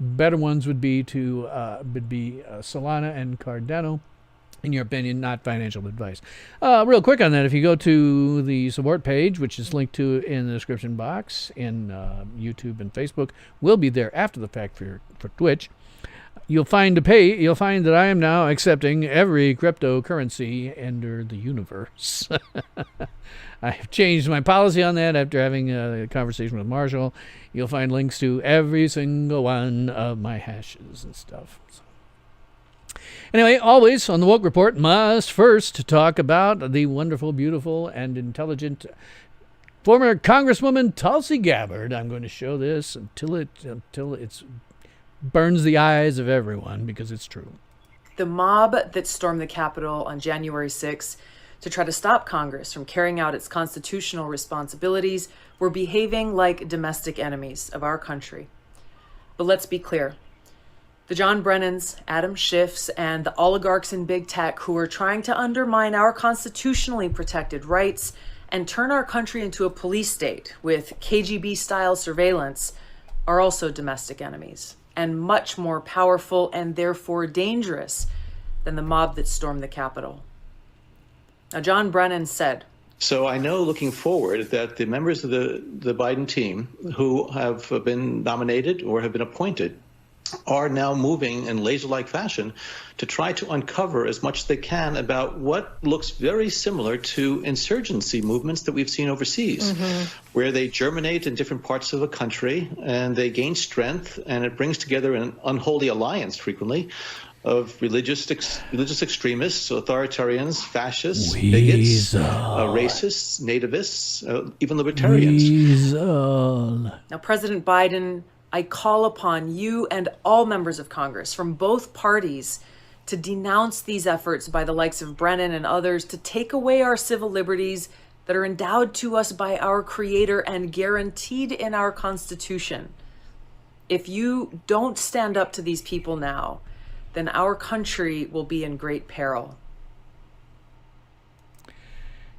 Better ones would be Solana and Cardano. In your opinion, not financial advice. Real quick on that, if you go to the support page, which is linked to in the description box in YouTube and Facebook, will be there after the fact for Twitch. You'll find that I am now accepting every cryptocurrency under the universe. I've changed my policy on that after having a conversation with Marshall. You'll find links to every single one of my hashes and stuff. So. Anyway, always on the Woke Report, must first talk about the wonderful, beautiful, and intelligent former Congresswoman Tulsi Gabbard. I'm going to show this until it's burns the eyes of everyone, because it's true. The mob that stormed the Capitol on January 6th to try to stop Congress from carrying out its constitutional responsibilities were behaving like domestic enemies of our country. But let's be clear. The John Brennans, Adam Schiffs, and the oligarchs in big tech who are trying to undermine our constitutionally protected rights and turn our country into a police state with KGB-style surveillance are also domestic enemies, and much more powerful and therefore dangerous than the mob that stormed the Capitol. Now, John Brennan said, so I know looking forward that the members of the Biden team who have been nominated or have been appointed are now moving in laser-like fashion to try to uncover as much as they can about what looks very similar to insurgency movements that we've seen overseas, where they germinate in different parts of the country and they gain strength, and it brings together an unholy alliance frequently of religious extremists, authoritarians, fascists, bigots, racists, nativists, even libertarians. Now, President Biden, I call upon you and all members of Congress from both parties to denounce these efforts by the likes of Brennan and others to take away our civil liberties that are endowed to us by our Creator and guaranteed in our Constitution. If you don't stand up to these people now, then our country will be in great peril.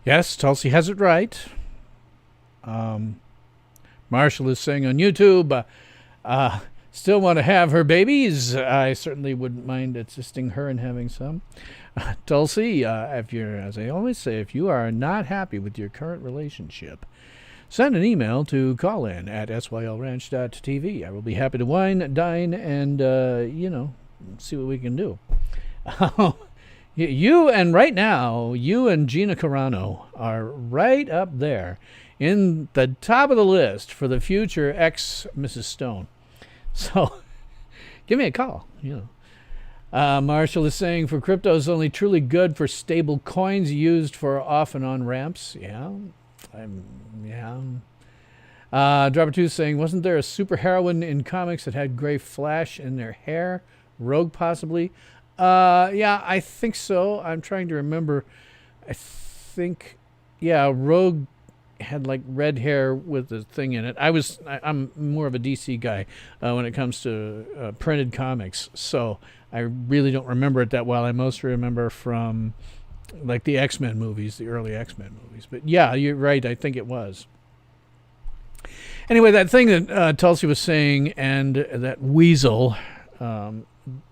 Yes, Tulsi has it right. Marshall is saying on YouTube, still want to have her babies. I certainly wouldn't mind assisting her in having some. Tulsi, if you're, as I always say, if you are not happy with your current relationship, send an email to callin at sylranch.tv. I will be happy to wine, dine, and, see what we can do. You and Gina Carano are right up there in the top of the list for the future ex-Mrs. Stone. So give me a call, Marshall is saying, for crypto is only truly good for stable coins used for off and on ramps. Dropper 2 is saying, wasn't there a super heroine in comics that had gray flash in their hair? Rogue, possibly. I think so. I'm trying to remember. I think, Rogue had like red hair with the thing in it. I'm more of a DC guy when it comes to printed comics, so I really don't remember it that well. I mostly remember from like the X-Men movies, the early X-Men movies. But yeah, you're right. I think it was. Anyway, that thing that Tulsi was saying, and that weasel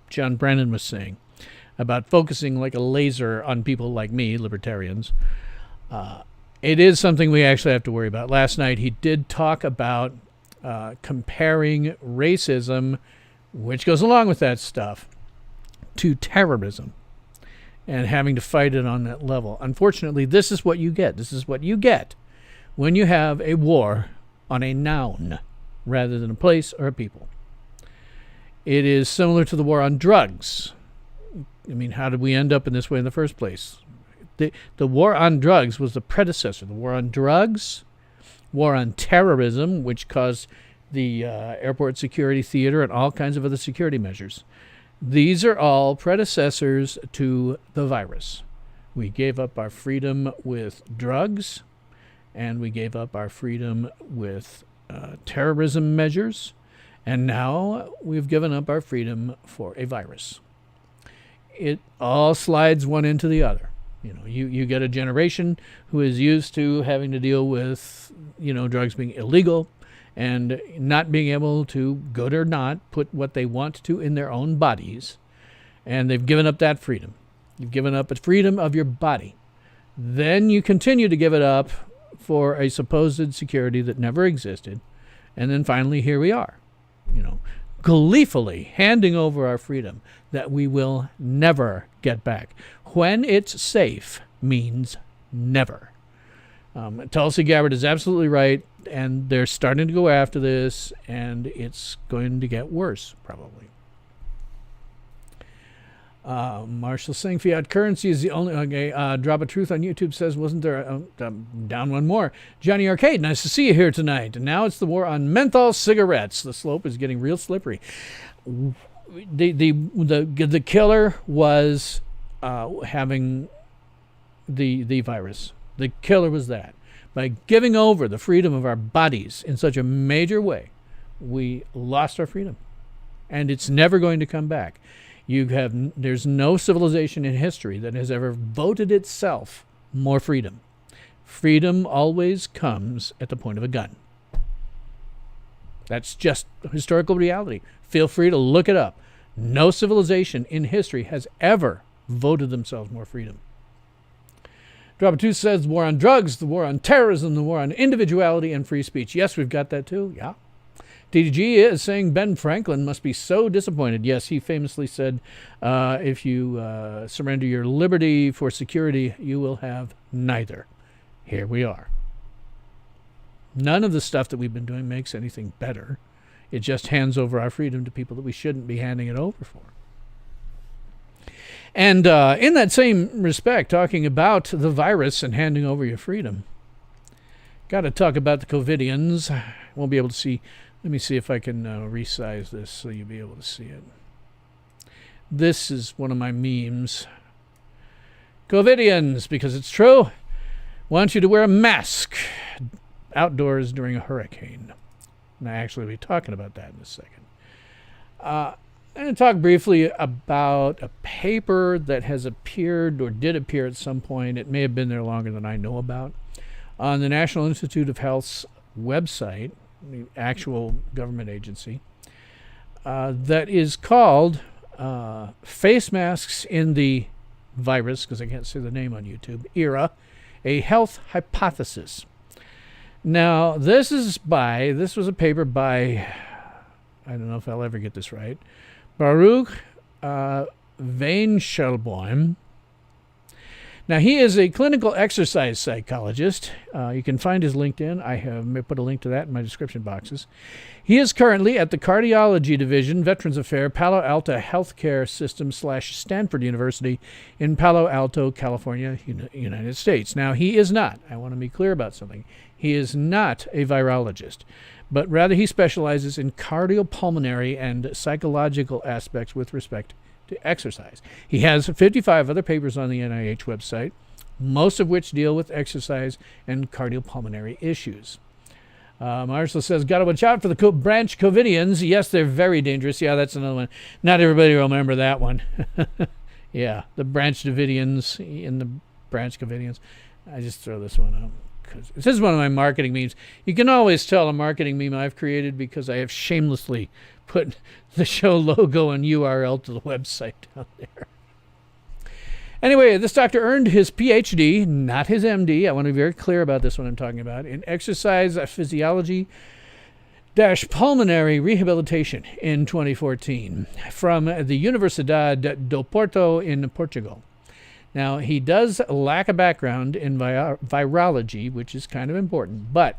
John Brennan was saying about focusing like a laser on people like me, libertarians, it is something we actually have to worry about. Last night he did talk about comparing racism, which goes along with that stuff, to terrorism and having to fight it on that level. Unfortunately, this is what you get. This is what you get when you have a war on a noun rather than a place or a people. It is similar to the war on drugs. I mean, how did we end up in this way in the first place? The war on drugs was the predecessor. The war on drugs, war on terrorism, which caused the airport security theater, and all kinds of other security measures. These are all predecessors to the virus. We gave up our freedom with drugs, and we gave up our freedom with terrorism measures, and now we've given up our freedom for a virus. It all slides one into the other. You get a generation who is used to having to deal with, drugs being illegal and not being able to, good or not, put what they want to in their own bodies, and they've given up that freedom. You've given up the freedom of your body. Then you continue to give it up for a supposed security that never existed. And then finally, here we are, gleefully handing over our freedom that we will never get back. When it's safe means never. Tulsi Gabbard is absolutely right, and they're starting to go after this, and it's going to get worse, probably. Marshall saying fiat currency is the only... Okay, Drop of Truth on YouTube says, wasn't there... down one more. Johnny Arcade, nice to see you here tonight. And now it's the war on menthol cigarettes. The slope is getting real slippery. The killer was having the virus. The killer was that. By giving over the freedom of our bodies in such a major way, we lost our freedom. And it's never going to come back. There's no civilization in history that has ever voted itself more freedom. Freedom always comes at the point of a gun. That's just historical reality. Feel free to look it up. No civilization in history has ever voted themselves more freedom. Drop of Two says the war on drugs, the war on terrorism, the war on individuality and free speech. Yes, we've got that too. Yeah. TTG is saying Ben Franklin must be so disappointed. Yes, he famously said, if you surrender your liberty for security, you will have neither. Here we are. None of the stuff that we've been doing makes anything better. It just hands over our freedom to people that we shouldn't be handing it over for. And in that same respect, talking about the virus and handing over your freedom, got to talk about the COVIDians. Won't be able to see. Let me see if I can resize this so you'll be able to see it. This is one of my memes. COVIDians, because it's true, want you to wear a mask outdoors during a hurricane. And I actually will be talking about that in a second. I'm going to talk briefly about a paper that has appeared or did appear at some point. It may have been there longer than I know about. On the National Institute of Health's website, the actual government agency, that is called Face Masks in the Virus, because I can't say the name on YouTube, Era, a Health Hypothesis. Now, this was a paper by, I don't know if I'll ever get this right, Baruch Vainshelboim. Now, he is a clinical exercise psychologist. You can find his LinkedIn. I have put a link to that in my description boxes. He is currently at the Cardiology Division, Veterans Affairs, Palo Alto Healthcare System / Stanford University in Palo Alto, California, United States. Now, he is not. I want to be clear about something. He is not a virologist, but rather he specializes in cardiopulmonary and psychological aspects with respect to exercise. He has 55 other papers on the NIH website, most of which deal with exercise and cardiopulmonary issues. Marshall says, gotta watch out for the branch COVIDians. Yes, they're very dangerous. Yeah, that's another one. Not everybody will remember that one. Yeah, the branch Davidians and the branch COVIDians. I just throw this one up. This is one of my marketing memes. You can always tell a marketing meme I've created because I have shamelessly put the show logo and URL to the website down there. Anyway, this doctor earned his PhD, not his MD. I want to be very clear about this, what I'm talking about, in exercise physiology pulmonary rehabilitation in 2014 from the Universidade do Porto in Portugal. Now, he does lack a background in virology, which is kind of important, but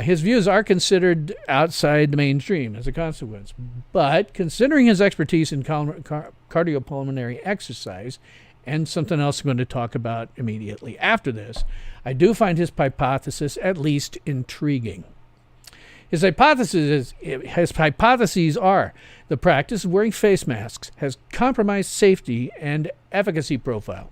his views are considered outside the mainstream as a consequence. But considering his expertise in cardiopulmonary exercise, and something else I'm going to talk about immediately after this, I do find his hypothesis at least intriguing. His hypotheses are the practice of wearing face masks has compromised safety and efficacy profile.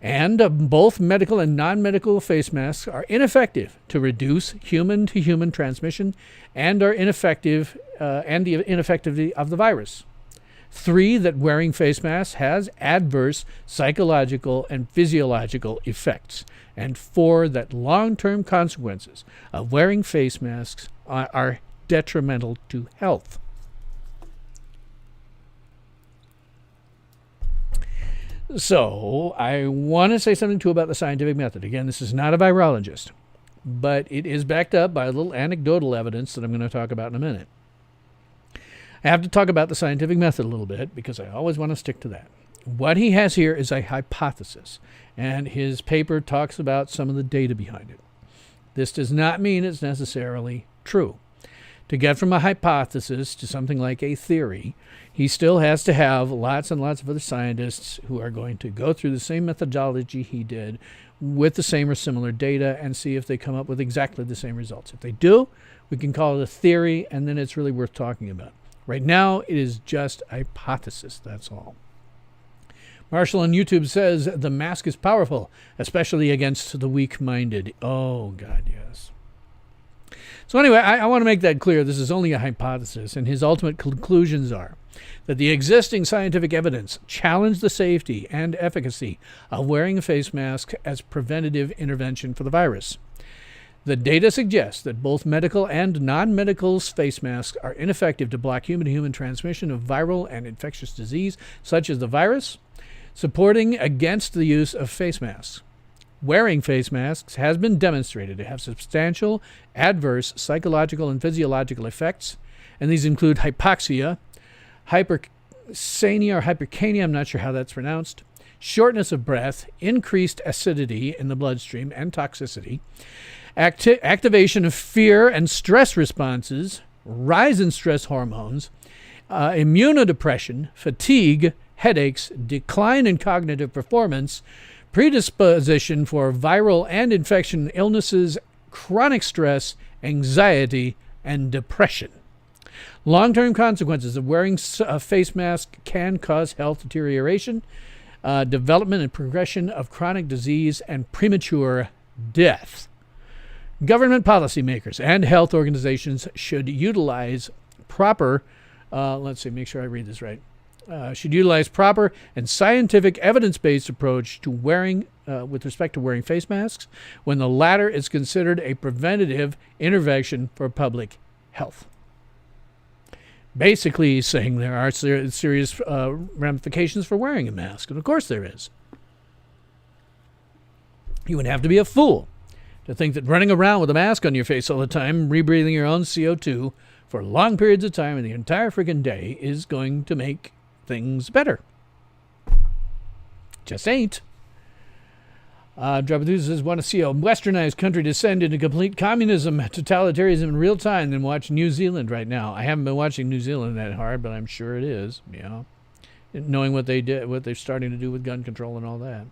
And both medical and non-medical face masks are ineffective to reduce human-to-human transmission and are ineffective and the ineffectivity of the virus. 3, that wearing face masks has adverse psychological and physiological effects. And 4, that long-term consequences of wearing face masks are detrimental to health. So I want to say something too about the scientific method. Again, this is not a virologist, but it is backed up by a little anecdotal evidence that I'm going to talk about in a minute. I have to talk about the scientific method a little bit because I always want to stick to that. What he has here is a hypothesis, and his paper talks about some of the data behind it. This does not mean it's necessarily true. To get from a hypothesis to something like a theory, he still has to have lots and lots of other scientists who are going to go through the same methodology he did with the same or similar data and see if they come up with exactly the same results. If they do, we can call it a theory, and then it's really worth talking about. Right now, it is just a hypothesis, that's all. Marshall on YouTube says, the mask is powerful, especially against the weak-minded. Oh, God, yes. So anyway, I want to make that clear. This is only a hypothesis, and his ultimate conclusions are that the existing scientific evidence challenged the safety and efficacy of wearing a face mask as preventative intervention for the virus. The data suggests that both medical and non-medical face masks are ineffective to block human-to-human transmission of viral and infectious disease, such as the virus, supporting against the use of face masks. Wearing face masks has been demonstrated to have substantial adverse psychological and physiological effects, and these include hypoxia, hypercania or hypercania, I'm not sure how that's pronounced, shortness of breath, increased acidity in the bloodstream and toxicity, activation of fear and stress responses, rise in stress hormones, immunodepression, fatigue, headaches, decline in cognitive performance, predisposition for viral and infection illnesses, chronic stress, anxiety, and depression. Long-term consequences of wearing a face mask can cause health deterioration, development and progression of chronic disease, and premature death. Government policymakers and health organizations should utilize proper, make sure I read this right, should utilize proper and scientific evidence-based approach to wearing, with respect to wearing face masks, when the latter is considered a preventative intervention for public health. Basically, he's saying there are serious ramifications for wearing a mask, and of course there is. You would have to be a fool to think that running around with a mask on your face all the time, rebreathing your own CO2 for long periods of time and the entire freaking day is going to make things better. Just ain't. Drabaduza says, want to see a westernized country descend into complete communism, totalitarianism in real time, then watch New Zealand right now. I haven't been watching New Zealand that hard, but I'm sure it is. Yeah, knowing what they did, what they're starting to do with gun control and all that.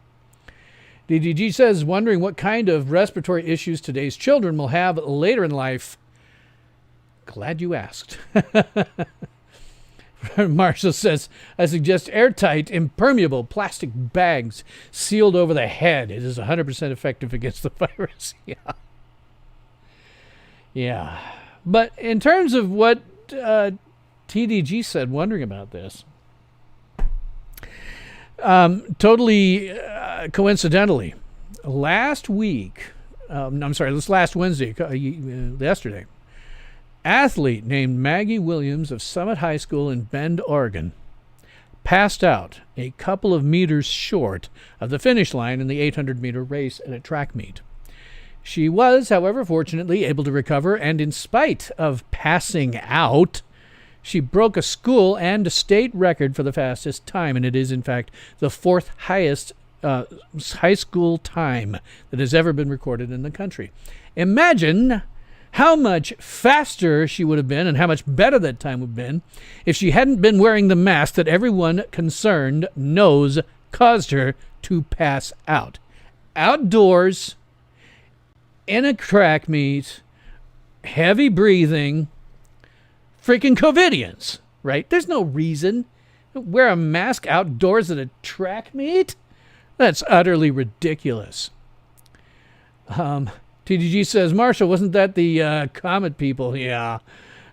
DDG says, wondering what kind of respiratory issues today's children will have later in life. Glad you asked. Marshall says, I suggest airtight, impermeable plastic bags sealed over the head. It is 100% effective against the virus. Yeah. But in terms of what TDG said, wondering about this, totally coincidentally, last Wednesday, yesterday, athlete named Maggie Williams of Summit High School in Bend, Oregon, passed out a couple of meters short of the finish line in the 800-meter race at a track meet. She was, however, fortunately able to recover, and in spite of passing out, she broke a school and a state record for the fastest time, and it is, in fact, the fourth highest high school time that has ever been recorded in the country. Imagine how much faster she would have been and how much better that time would have been if she hadn't been wearing the mask that everyone concerned knows caused her to pass out. Outdoors, in a track meet, heavy breathing, freaking COVIDians, right? There's no reason. Wear a mask outdoors at a track meet? That's utterly ridiculous. TDG says, Marshall, wasn't that the Comet people? Yeah.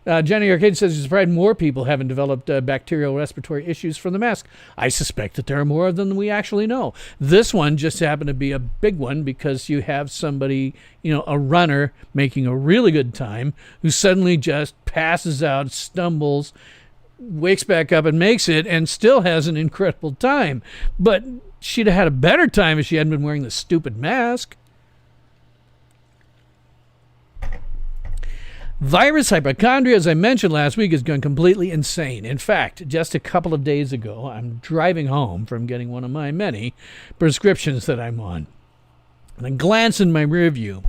Jenny Arcade says she's surprised more people haven't developed bacterial respiratory issues from the mask. I suspect that there are more of them than we actually know. This one just happened to be a big one because you have somebody, a runner making a really good time who suddenly just passes out, stumbles, wakes back up and makes it and still has an incredible time. But she'd have had a better time if she hadn't been wearing the stupid mask. Virus hypochondria, as I mentioned last week, has gone completely insane. In fact, just a couple of days ago, I'm driving home from getting one of my many prescriptions that I'm on. And I glance in my rear view,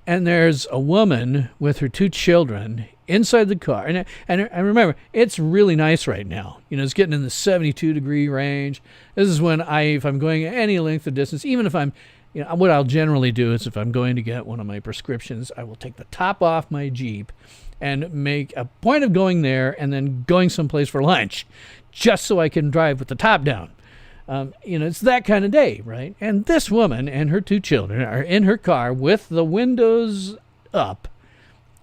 and there's a woman with her 2 children inside the car. And remember, it's really nice right now. It's getting in the 72-degree range. This is when if I'm going any length of distance, even if I'm what I'll generally do is if I'm going to get one of my prescriptions, I will take the top off my Jeep and make a point of going there and then going someplace for lunch just so I can drive with the top down. It's that kind of day, right? And this woman and her 2 children are in her car with the windows up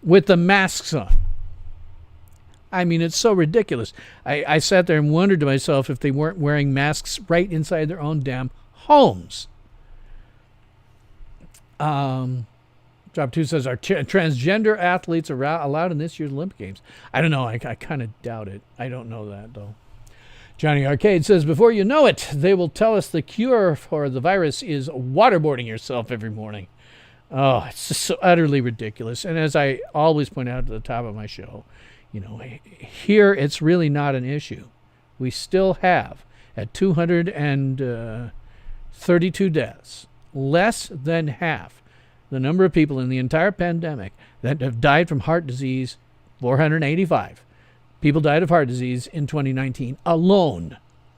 with the masks on. I mean, it's so ridiculous. I sat there and wondered to myself if they weren't wearing masks right inside their own damn homes. Job 2 says, are transgender athletes allowed in this year's Olympic Games? I don't know. I kind of doubt it. I don't know that, though. Johnny Arcade says, before you know it, they will tell us the cure for the virus is waterboarding yourself every morning. Oh, it's just so utterly ridiculous. And as I always point out at the top of my show, here it's really not an issue. We still have, at 232 deaths, less than half the number of people in the entire pandemic that have died from heart disease. 485 people died of heart disease in 2019 alone.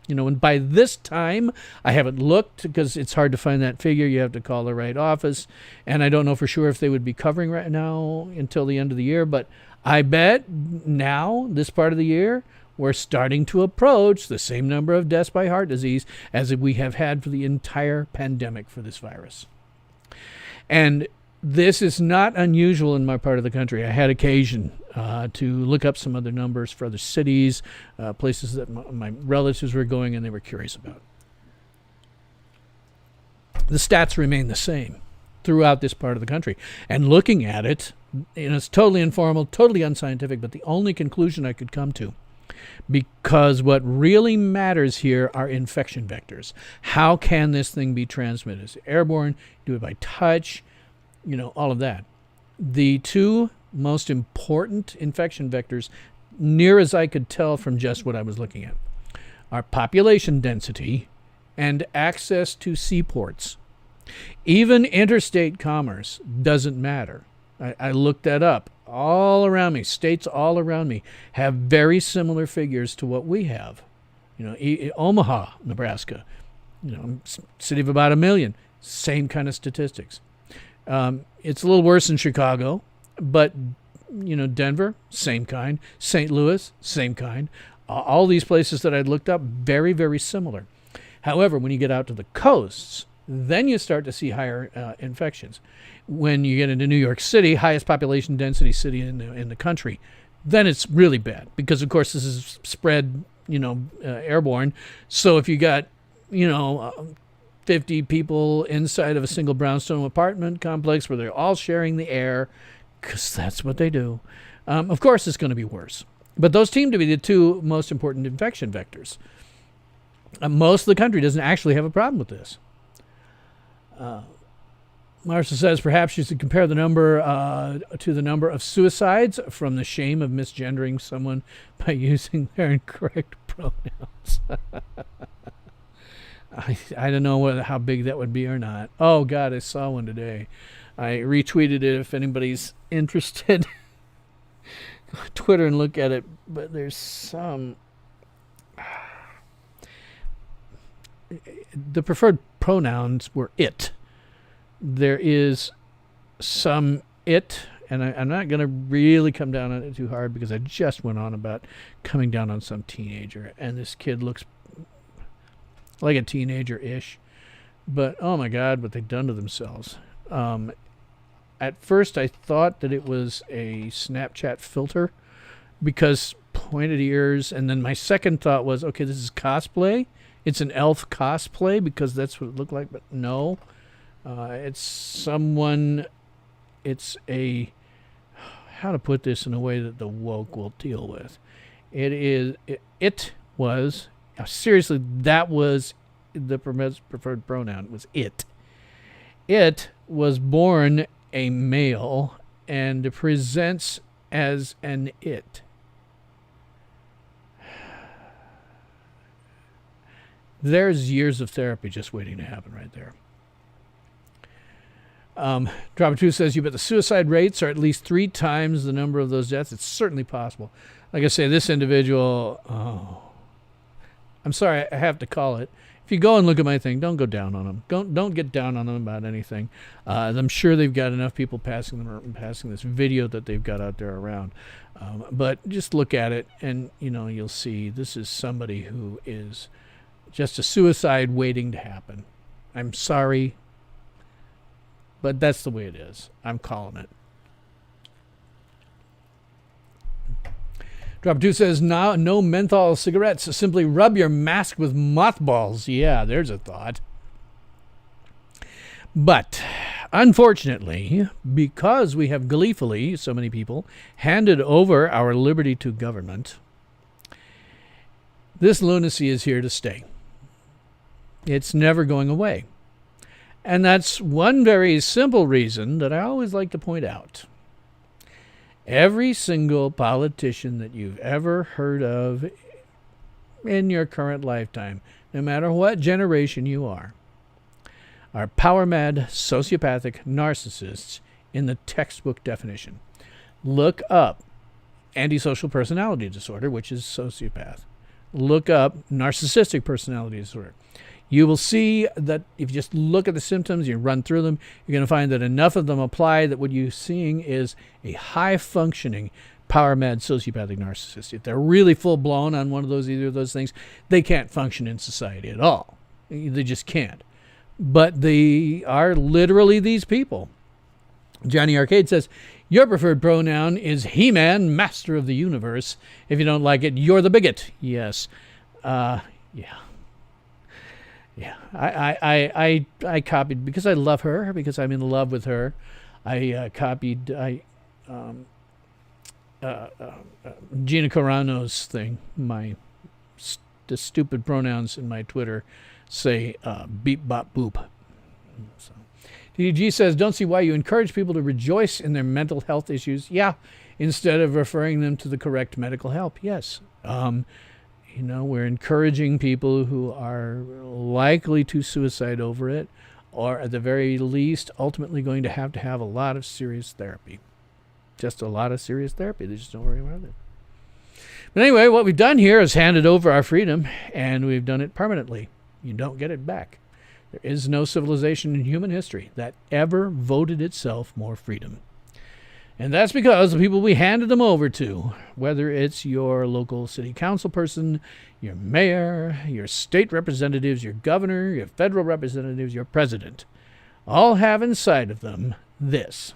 And by this time, I haven't looked because it's hard to find that figure. You have to call the right office. And I don't know for sure if they would be covering right now until the end of the year. But I bet now, this part of the year, we're starting to approach the same number of deaths by heart disease as we have had for the entire pandemic for this virus. And this is not unusual in my part of the country. I had occasion to look up some other numbers for other cities, places that my relatives were going and they were curious about. The stats remain the same throughout this part of the country. And looking at it, it's totally informal, totally unscientific, but the only conclusion I could come to, because what really matters here are infection vectors. How can this thing be transmitted? Is it airborne? Do it by touch? All of that. The 2 most important infection vectors, near as I could tell from just what I was looking at, are population density and access to seaports. Even interstate commerce doesn't matter. I looked that up. All around me, states all around me have very similar figures to what we have. Omaha, Nebraska, city of about 1 million, same kind of statistics. It's a little worse in Chicago, but Denver, same kind. St. Louis, same kind. All these places that I'd looked up, very, very similar. However, when you get out to the coasts, then you start to see higher infections. When you get into New York City, highest population density city in the country, then it's really bad because, of course, this is spread, airborne. So if you got, 50 people inside of a single brownstone apartment complex where they're all sharing the air, because that's what they do, of course it's going to be worse. But those seem to be the 2 most important infection vectors. Most of the country doesn't actually have a problem with this. Marcia says perhaps you should compare the number to the number of suicides from the shame of misgendering someone by using their incorrect pronouns. I don't know how big that would be or not. Oh, God, I saw one today. I retweeted it if anybody's interested. Go on Twitter and look at it. But there's some... The preferred pronouns were it. There is some it and I'm not going to really come down on it too hard because I just went on about coming down on some teenager, and this kid looks like a teenager-ish. But, oh my God, what they've done to themselves. At first, I thought that it was a Snapchat filter because pointed ears. And then my second thought was, okay, this is cosplay. It's an elf cosplay because that's what it looked like. But no, it's someone, it's a, how to put this in a way that the woke will deal with. It was, seriously, that was the preferred pronoun. It was it. It was born a male and presents as an it. There's years of therapy just waiting to happen right there. Drop 2 says, you bet the suicide rates are at least 3 times the number of those deaths. It's certainly possible. Like I say, this individual, I'm sorry, I have to call it. If you go and look at my thing, don't go down on them. Don't get down on them about anything. I'm sure they've got enough people passing this video that they've got out there around. But just look at it, and you'll see this is somebody who is just a suicide waiting to happen. I'm sorry, but that's the way it is. I'm calling it. Drop 2 says, no menthol cigarettes. Simply rub your mask with mothballs. Yeah, there's a thought. But, unfortunately, because we have gleefully, so many people, handed over our liberty to government, this lunacy is here to stay. It's never going away. And that's one very simple reason that I always like to point out. Every single politician that you've ever heard of in your current lifetime, no matter what generation you are power-mad, sociopathic narcissists in the textbook definition. Look up antisocial personality disorder, which is sociopath. Look up narcissistic personality disorder. You will see that if you just look at the symptoms, you run through them, you're going to find that enough of them apply that what you're seeing is a high-functioning, power-mad, sociopathic narcissist. If they're really full-blown on one of those, either of those things, they can't function in society at all. They just can't. But they are literally these people. Johnny Arcade says, your preferred pronoun is He-Man, Master of the Universe. If you don't like it, you're the bigot. Yes. Yeah. Yeah, I copied because I love her, because I'm in love with her. I copied Gina Carano's thing. The stupid pronouns in my Twitter say beep bop boop. So, DDG says, don't see why you encourage people to rejoice in their mental health issues. Yeah, instead of referring them to the correct medical help. Yes. We're encouraging people who are likely to suicide over it, or at the very least, ultimately going to have a lot of serious therapy. Just a lot of serious therapy. They just don't worry about it. But anyway, what we've done here is handed over our freedom, and we've done it permanently. You don't get it back. There is no civilization in human history that ever voted itself more freedom. And that's because the people we handed them over to, whether it's your local city council person, your mayor, your state representatives, your governor, your federal representatives, your president, all have inside of them this.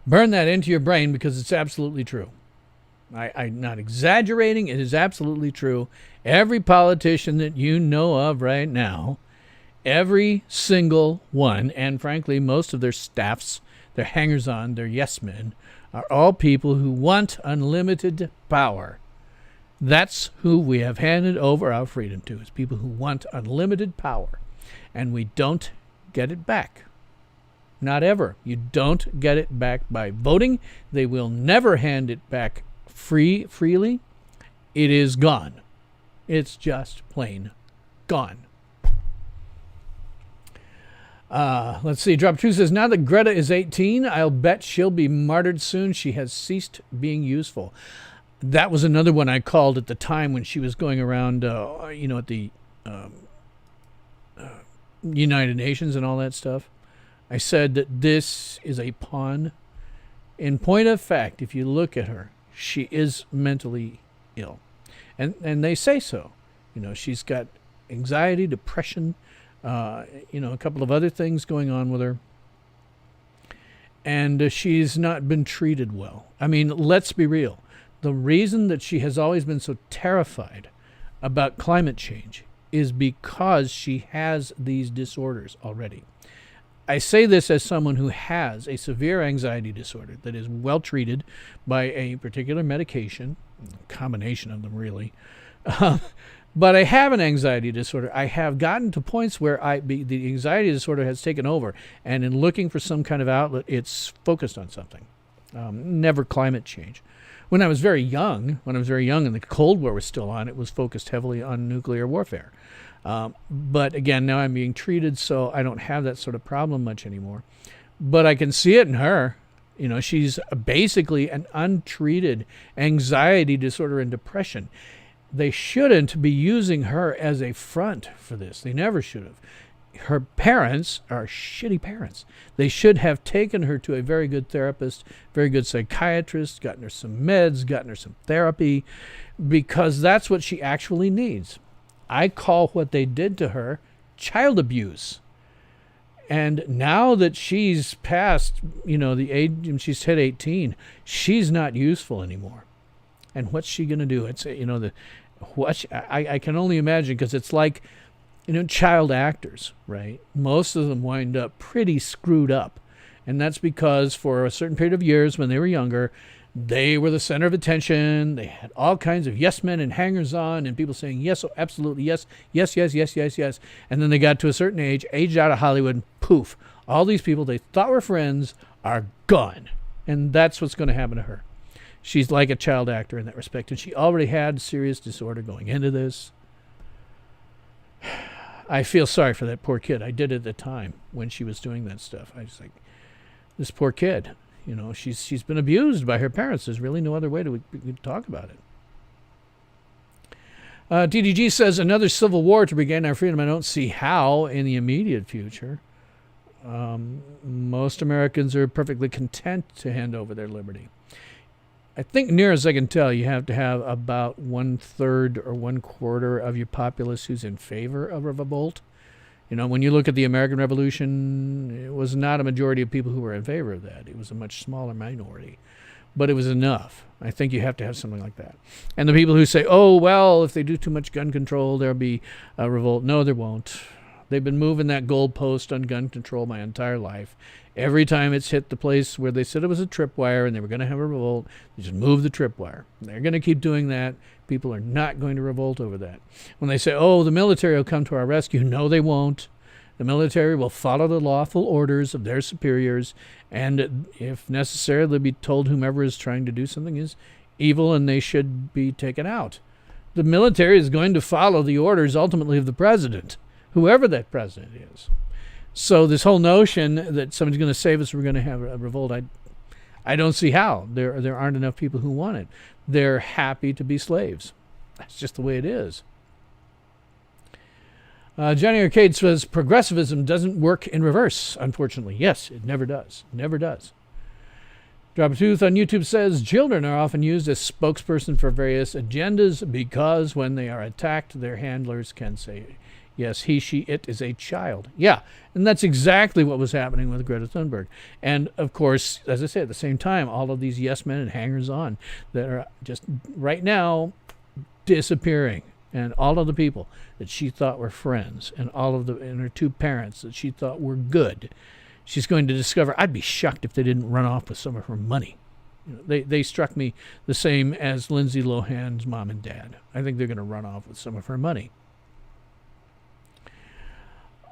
Burn that into your brain because it's absolutely true. I'm not exaggerating. It is absolutely true. Every politician that you know of right now, every single one, and frankly, most of their staffs, their hangers-on, their yes men, are all people who want unlimited power. That's who we have handed over our freedom to, is people who want unlimited power. And we don't get it back. Not ever. You don't get it back by voting. They will never hand it back freely. It is gone. It's just plain gone. Let's see. Drop 2 says, now that Greta is 18, I'll bet she'll be martyred soon. She has ceased being useful. That was another one I called at the time when she was going around, at the United Nations and all that stuff. I said that this is a pawn. In point of fact, if you look at her, she is mentally ill. And they say so. She's got anxiety, depression, a couple of other things going on with her. And she's not been treated well. I mean, let's be real. The reason that she has always been so terrified about climate change is because she has these disorders already. I say this as someone who has a severe anxiety disorder that is well treated by a particular medication, a combination of them really. But I have an anxiety disorder. I have gotten to points where the anxiety disorder has taken over, and in looking for some kind of outlet, it's focused on something, never climate change. When I was very young and the Cold War was still on, it was focused heavily on nuclear warfare. But again, now I'm being treated, so I don't have that sort of problem much anymore. But I can see it in her. She's basically an untreated anxiety disorder and depression. They shouldn't be using her as a front for this. They never should have. Her parents are shitty parents. They should have taken her to a very good therapist, very good psychiatrist, gotten her some meds, gotten her some therapy, because that's what she actually needs. I call what they did to her child abuse. And now that she's past, the age, and she's hit 18, she's not useful anymore. And what's she going to do? I can only imagine, because it's like, child actors, right? Most of them wind up pretty screwed up. And that's because for a certain period of years when they were younger, they were the center of attention. They had all kinds of yes men and hangers-on and people saying, yes, oh, absolutely, yes, yes, yes, yes, yes, yes. And then they got to a certain age, aged out of Hollywood, and poof, all these people they thought were friends are gone. And that's what's going to happen to her. She's like a child actor in that respect. And she already had serious disorder going into this. I feel sorry for that poor kid. I did at the time when she was doing that stuff. I was like, this poor kid, she's been abused by her parents. There's really no other way to talk about it. DDG says, another civil war to regain our freedom. I don't see how in the immediate future. Most Americans are perfectly content to hand over their liberty. I think, near as I can tell, you have to have about 1/3 or 1/4 of your populace who's in favor of a revolt. When you look at the American Revolution, it was not a majority of people who were in favor of that. It was a much smaller minority. But it was enough. I think you have to have something like that. And the people who say, oh, well, if they do too much gun control, there'll be a revolt. No, there won't. They've been moving that goalpost on gun control my entire life. Every time it's hit the place where they said it was a tripwire and they were going to have a revolt, they just move the tripwire. They're going to keep doing that. People are not going to revolt over that. When they say, oh, the military will come to our rescue, no, they won't. The military will follow the lawful orders of their superiors, and if necessary, they'll be told whomever is trying to do something is evil and they should be taken out. The military is going to follow the orders ultimately of the president, whoever that president is. So this whole notion that somebody's going to save us, we're going to have a revolt, I don't see how. There aren't enough people who want it. They're happy to be slaves. That's just the way it is. Johnny Arcade says, progressivism doesn't work in reverse, unfortunately. Yes, it never does. Never does. Drop a Tooth on YouTube says, children are often used as spokesperson for various agendas because when they are attacked, their handlers can say, yes, he, she, it is a child. Yeah, and that's exactly what was happening with Greta Thunberg. And, of course, as I say, at the same time, all of these yes men and hangers-on that are just right now disappearing. And all of the people that she thought were friends and and her two parents that she thought were good, she's going to discover. I'd be shocked if they didn't run off with some of her money. They struck me the same as Lindsay Lohan's mom and dad. I think they're going to run off with some of her money.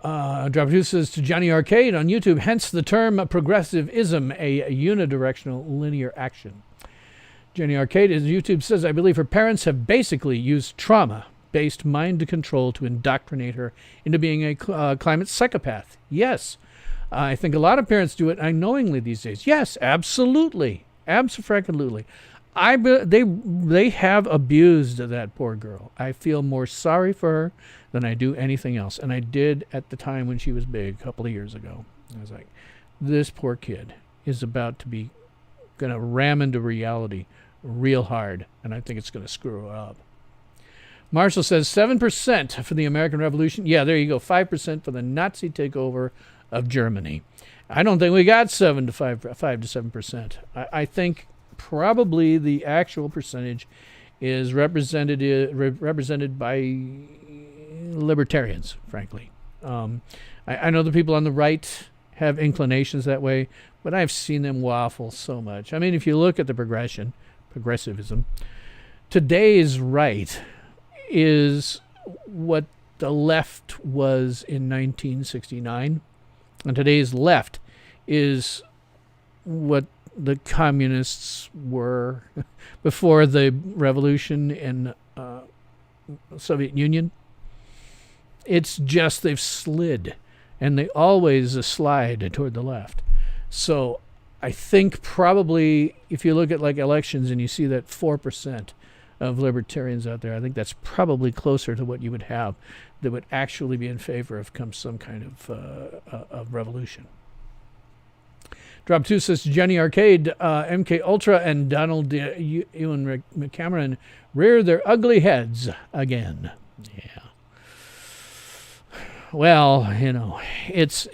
Drop Two says to Johnny Arcade on YouTube, hence the term progressivism, a unidirectional linear action. Johnny Arcade on YouTube says, I believe her parents have basically used trauma based mind control to indoctrinate her into being a climate psychopath. Yes. I think a lot of parents do it unknowingly these days. Yes, absolutely. Abso-freaking-lutely. They have abused that poor girl. I feel more sorry for her than I do anything else. And I did at the time when she was big, a couple of years ago. I was like, this poor kid is about to be going to ram into reality real hard. And I think it's going to screw her up. Marshall says 7% for the American Revolution. Yeah, there you go. 5% for the Nazi takeover of Germany. I don't think we got 5 to 7%. I think probably the actual percentage is represented by libertarians, frankly. I know the people on the right have inclinations that way, but I've seen them waffle so much. I mean, if you look at the progressivism, today's right is what the left was in 1969, and today's left is what the communists were before the revolution in Soviet Union. It's just they've slid, and they always slide toward the left. So I think probably if you look at like elections and you see that 4% of libertarians out there, I think that's probably closer to what you would have that would actually be in favor of some kind of revolution. Drop 2 says Jenny Arcade, MK Ultra, and Donald Ewan McCameron rear their ugly heads again. Yeah. Well, you know, it's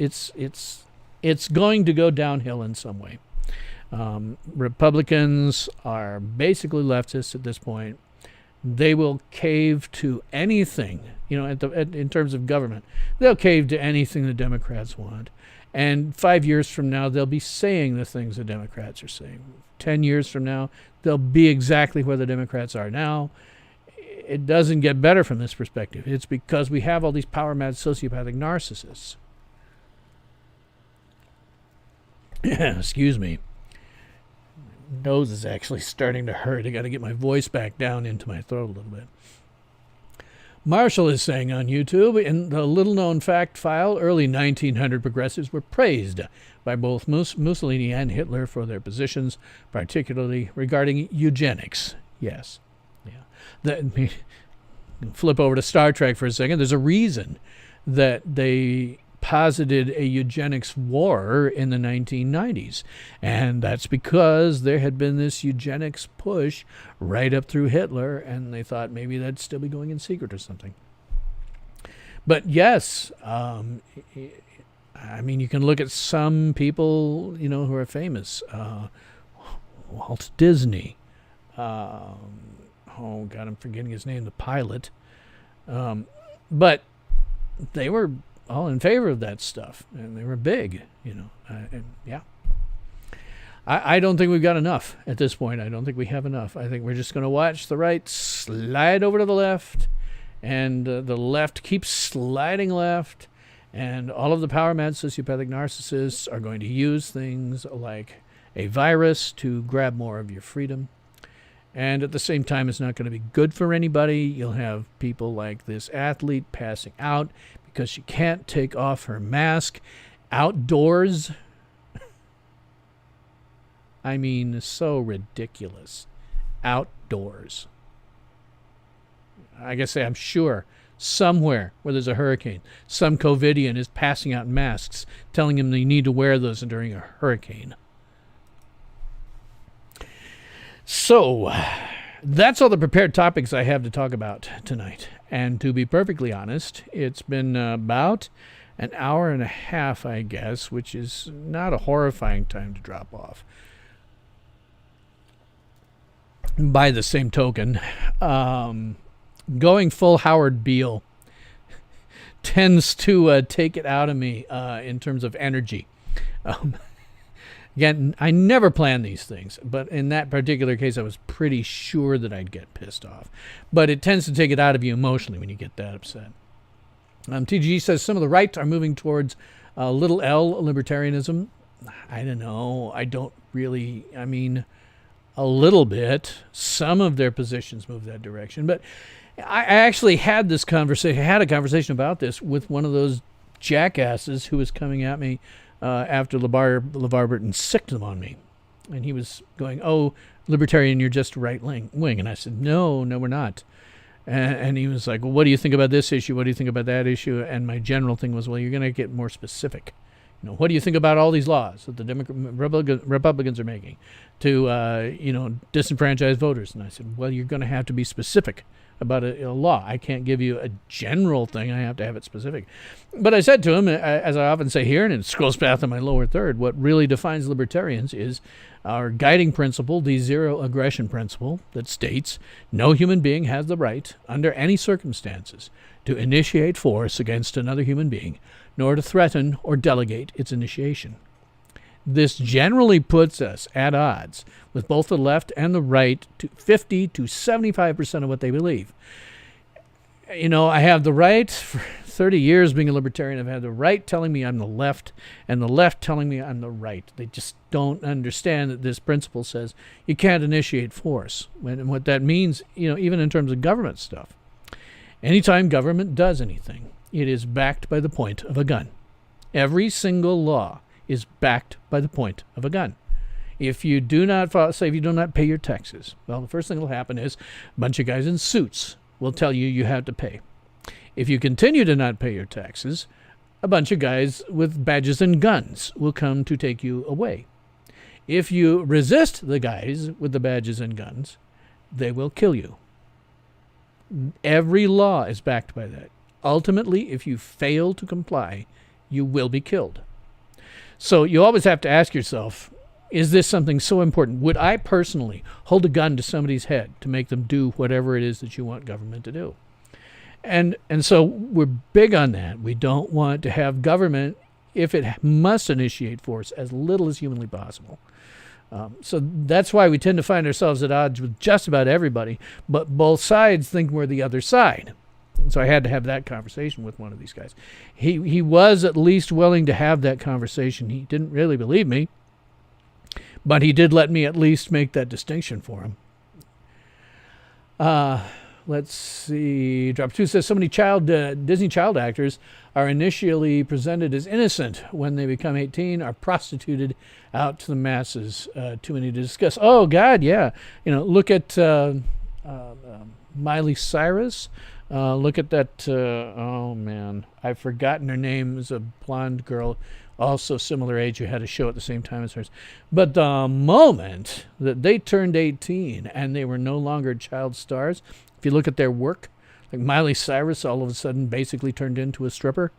going to go downhill in some way. Republicans are basically leftists at this point. They will cave to anything, you know, in terms of government. They'll cave to anything the Democrats want. And 5 years from now, they'll be saying the things the Democrats are saying. 10 years from now, they'll be exactly where the Democrats are now. It doesn't get better from this perspective. It's because we have all these power-mad sociopathic narcissists. Excuse me. Nose is actually starting to hurt. I got to get my voice back down into my throat a little bit. Marshall is saying on YouTube, in the little-known fact file, early 1900 progressives were praised by both Mussolini and Hitler for their positions, particularly regarding eugenics. Yes. Yeah. Flip over to Star Trek for a second. There's a reason that they posited a eugenics war in the 1990s. And that's because there had been this eugenics push right up through Hitler, and they thought maybe that'd still be going in secret or something. But yes, I mean, you can look at some people, you know, who are famous. Walt Disney. Oh, God, I'm forgetting his name, the pilot. But they were all in favor of that stuff, and they were big, you know. And yeah. I don't think we've got enough at this point. I don't think we have enough. I think we're just going to watch the right slide over to the left, and the left keeps sliding left, and all of the power-mad sociopathic narcissists are going to use things like a virus to grab more of your freedom. And at the same time, it's not going to be good for anybody. You'll have people like this athlete passing out because she can't take off her mask outdoors. I mean, so ridiculous. Outdoors. I gotta say, I'm sure somewhere where there's a hurricane, some COVIDian is passing out masks, telling him they need to wear those during a hurricane. So, that's all the prepared topics I have to talk about tonight. And to be perfectly honest, it's been about an hour and a half, I guess, which is not a horrifying time to drop off. By the same token, going full Howard Beale tends to take it out of me in terms of energy. Again, I never plan these things, but in that particular case, I was pretty sure that I'd get pissed off. But it tends to take it out of you emotionally when you get that upset. TG says some of the right are moving towards little L libertarianism. I don't know. I don't really, a little bit. Some of their positions move that direction. But I actually had this conversation. Had a conversation about this with one of those jackasses who was coming at me after LeVar Burton sicked them on me, and he was going, "Oh, libertarian, you're just right wing," and I said, "No, we're not." And he was like, "Well, what do you think about this issue? What do you think about that issue?" And my general thing was, "Well, you're going to get more specific. What do you think about all these laws that the Republicans are making to, disenfranchise voters?" And I said, "Well, you're going to have to be specific about a law. I can't give you a general thing. I have to have it specific." But I said to him, as I often say here, and it scrolls past in my lower third, what really defines libertarians is our guiding principle, the zero aggression principle, that states no human being has the right, under any circumstances, to initiate force against another human being, nor to threaten or delegate its initiation. This generally puts us at odds with both the left and the right to 50 to 75% of what they believe. I have the right, for 30 years being a libertarian, I've had the right telling me I'm the left and the left telling me I'm the right. They just don't understand that this principle says you can't initiate force. And what that means, even in terms of government stuff, anytime government does anything, it is backed by the point of a gun. Every single law is backed by the point of a gun. If you do not if you do not pay your taxes, well, the first thing that will happen is a bunch of guys in suits will tell you have to pay. If you continue to not pay your taxes, a bunch of guys with badges and guns will come to take you away. If you resist the guys with the badges and guns, they will kill you. Every law is backed by that. Ultimately, if you fail to comply, you will be killed. So you always have to ask yourself, is this something so important? Would I personally hold a gun to somebody's head to make them do whatever it is that you want government to do? And so we're big on that. We don't want to have government, if it must initiate force, as little as humanly possible. So that's why we tend to find ourselves at odds with just about everybody, but both sides think we're the other side. So I had to have that conversation with one of these guys. He was at least willing to have that conversation. He didn't really believe me, but he did let me at least make that distinction for him. Let's see. Drop 2 says so many Disney child actors are initially presented as innocent when they become 18, are prostituted out to the masses. Too many to discuss. Oh, God, yeah. Look at Miley Cyrus. Look at that. Oh, man. I've forgotten her name. It was a blonde girl, also similar age, who had a show at the same time as hers. But the moment that they turned 18 and they were no longer child stars, if you look at their work, like Miley Cyrus all of a sudden basically turned into a stripper.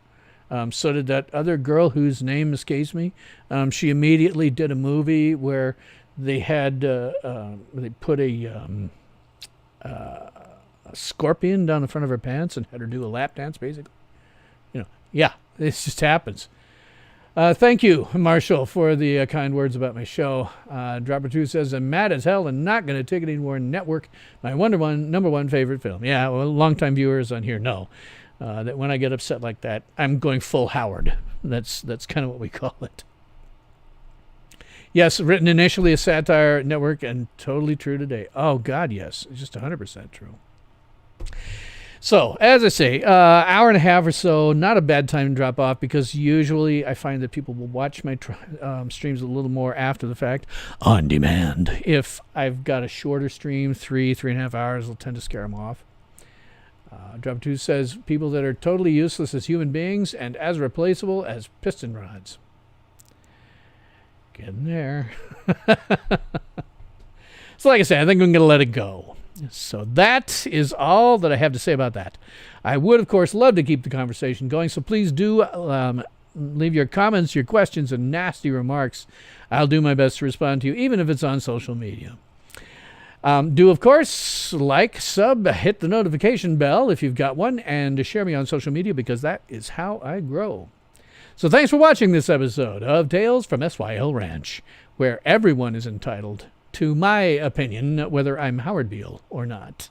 So did that other girl whose name escapes me. She immediately did a movie where they had they put a scorpion down the front of her pants and had her do a lap dance, basically. Yeah, this just happens. Thank you, Marshall, for the kind words about my show. Dropper 2 says, I'm mad as hell and not going to take it anymore. Network, my number one favorite film. Yeah, well, longtime viewers on here know that when I get upset like that, I'm going full Howard. That's kind of what we call it. Yes, written initially as satire, Network, and totally true today. Oh, God, yes. It's just 100% true. So, as I say, hour and a half or so, not a bad time to drop off, because usually I find that people will watch my streams a little more after the fact, on demand. If I've got a shorter stream, 3.5 hours, will tend to scare them off. Drop 2 says, people that are totally useless as human beings and as replaceable as piston rods. Getting there. So like I said, I think I'm going to let it go. So that is all that I have to say about that. I would, of course, love to keep the conversation going, so please do leave your comments, your questions, and nasty remarks. I'll do my best to respond to you, even if it's on social media. Do, of course, like, sub, hit the notification bell if you've got one, and share me on social media, because that is how I grow. So thanks for watching this episode of Tales from SYL Ranch, where everyone is entitled to my opinion, whether I'm Howard Beale or not.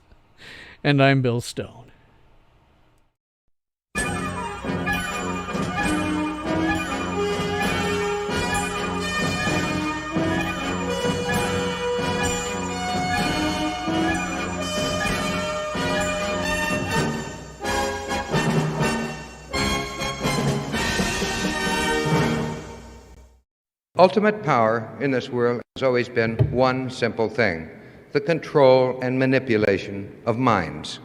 And I'm Bill Stone. Ultimate power in this world has always been one simple thing: the control and manipulation of minds.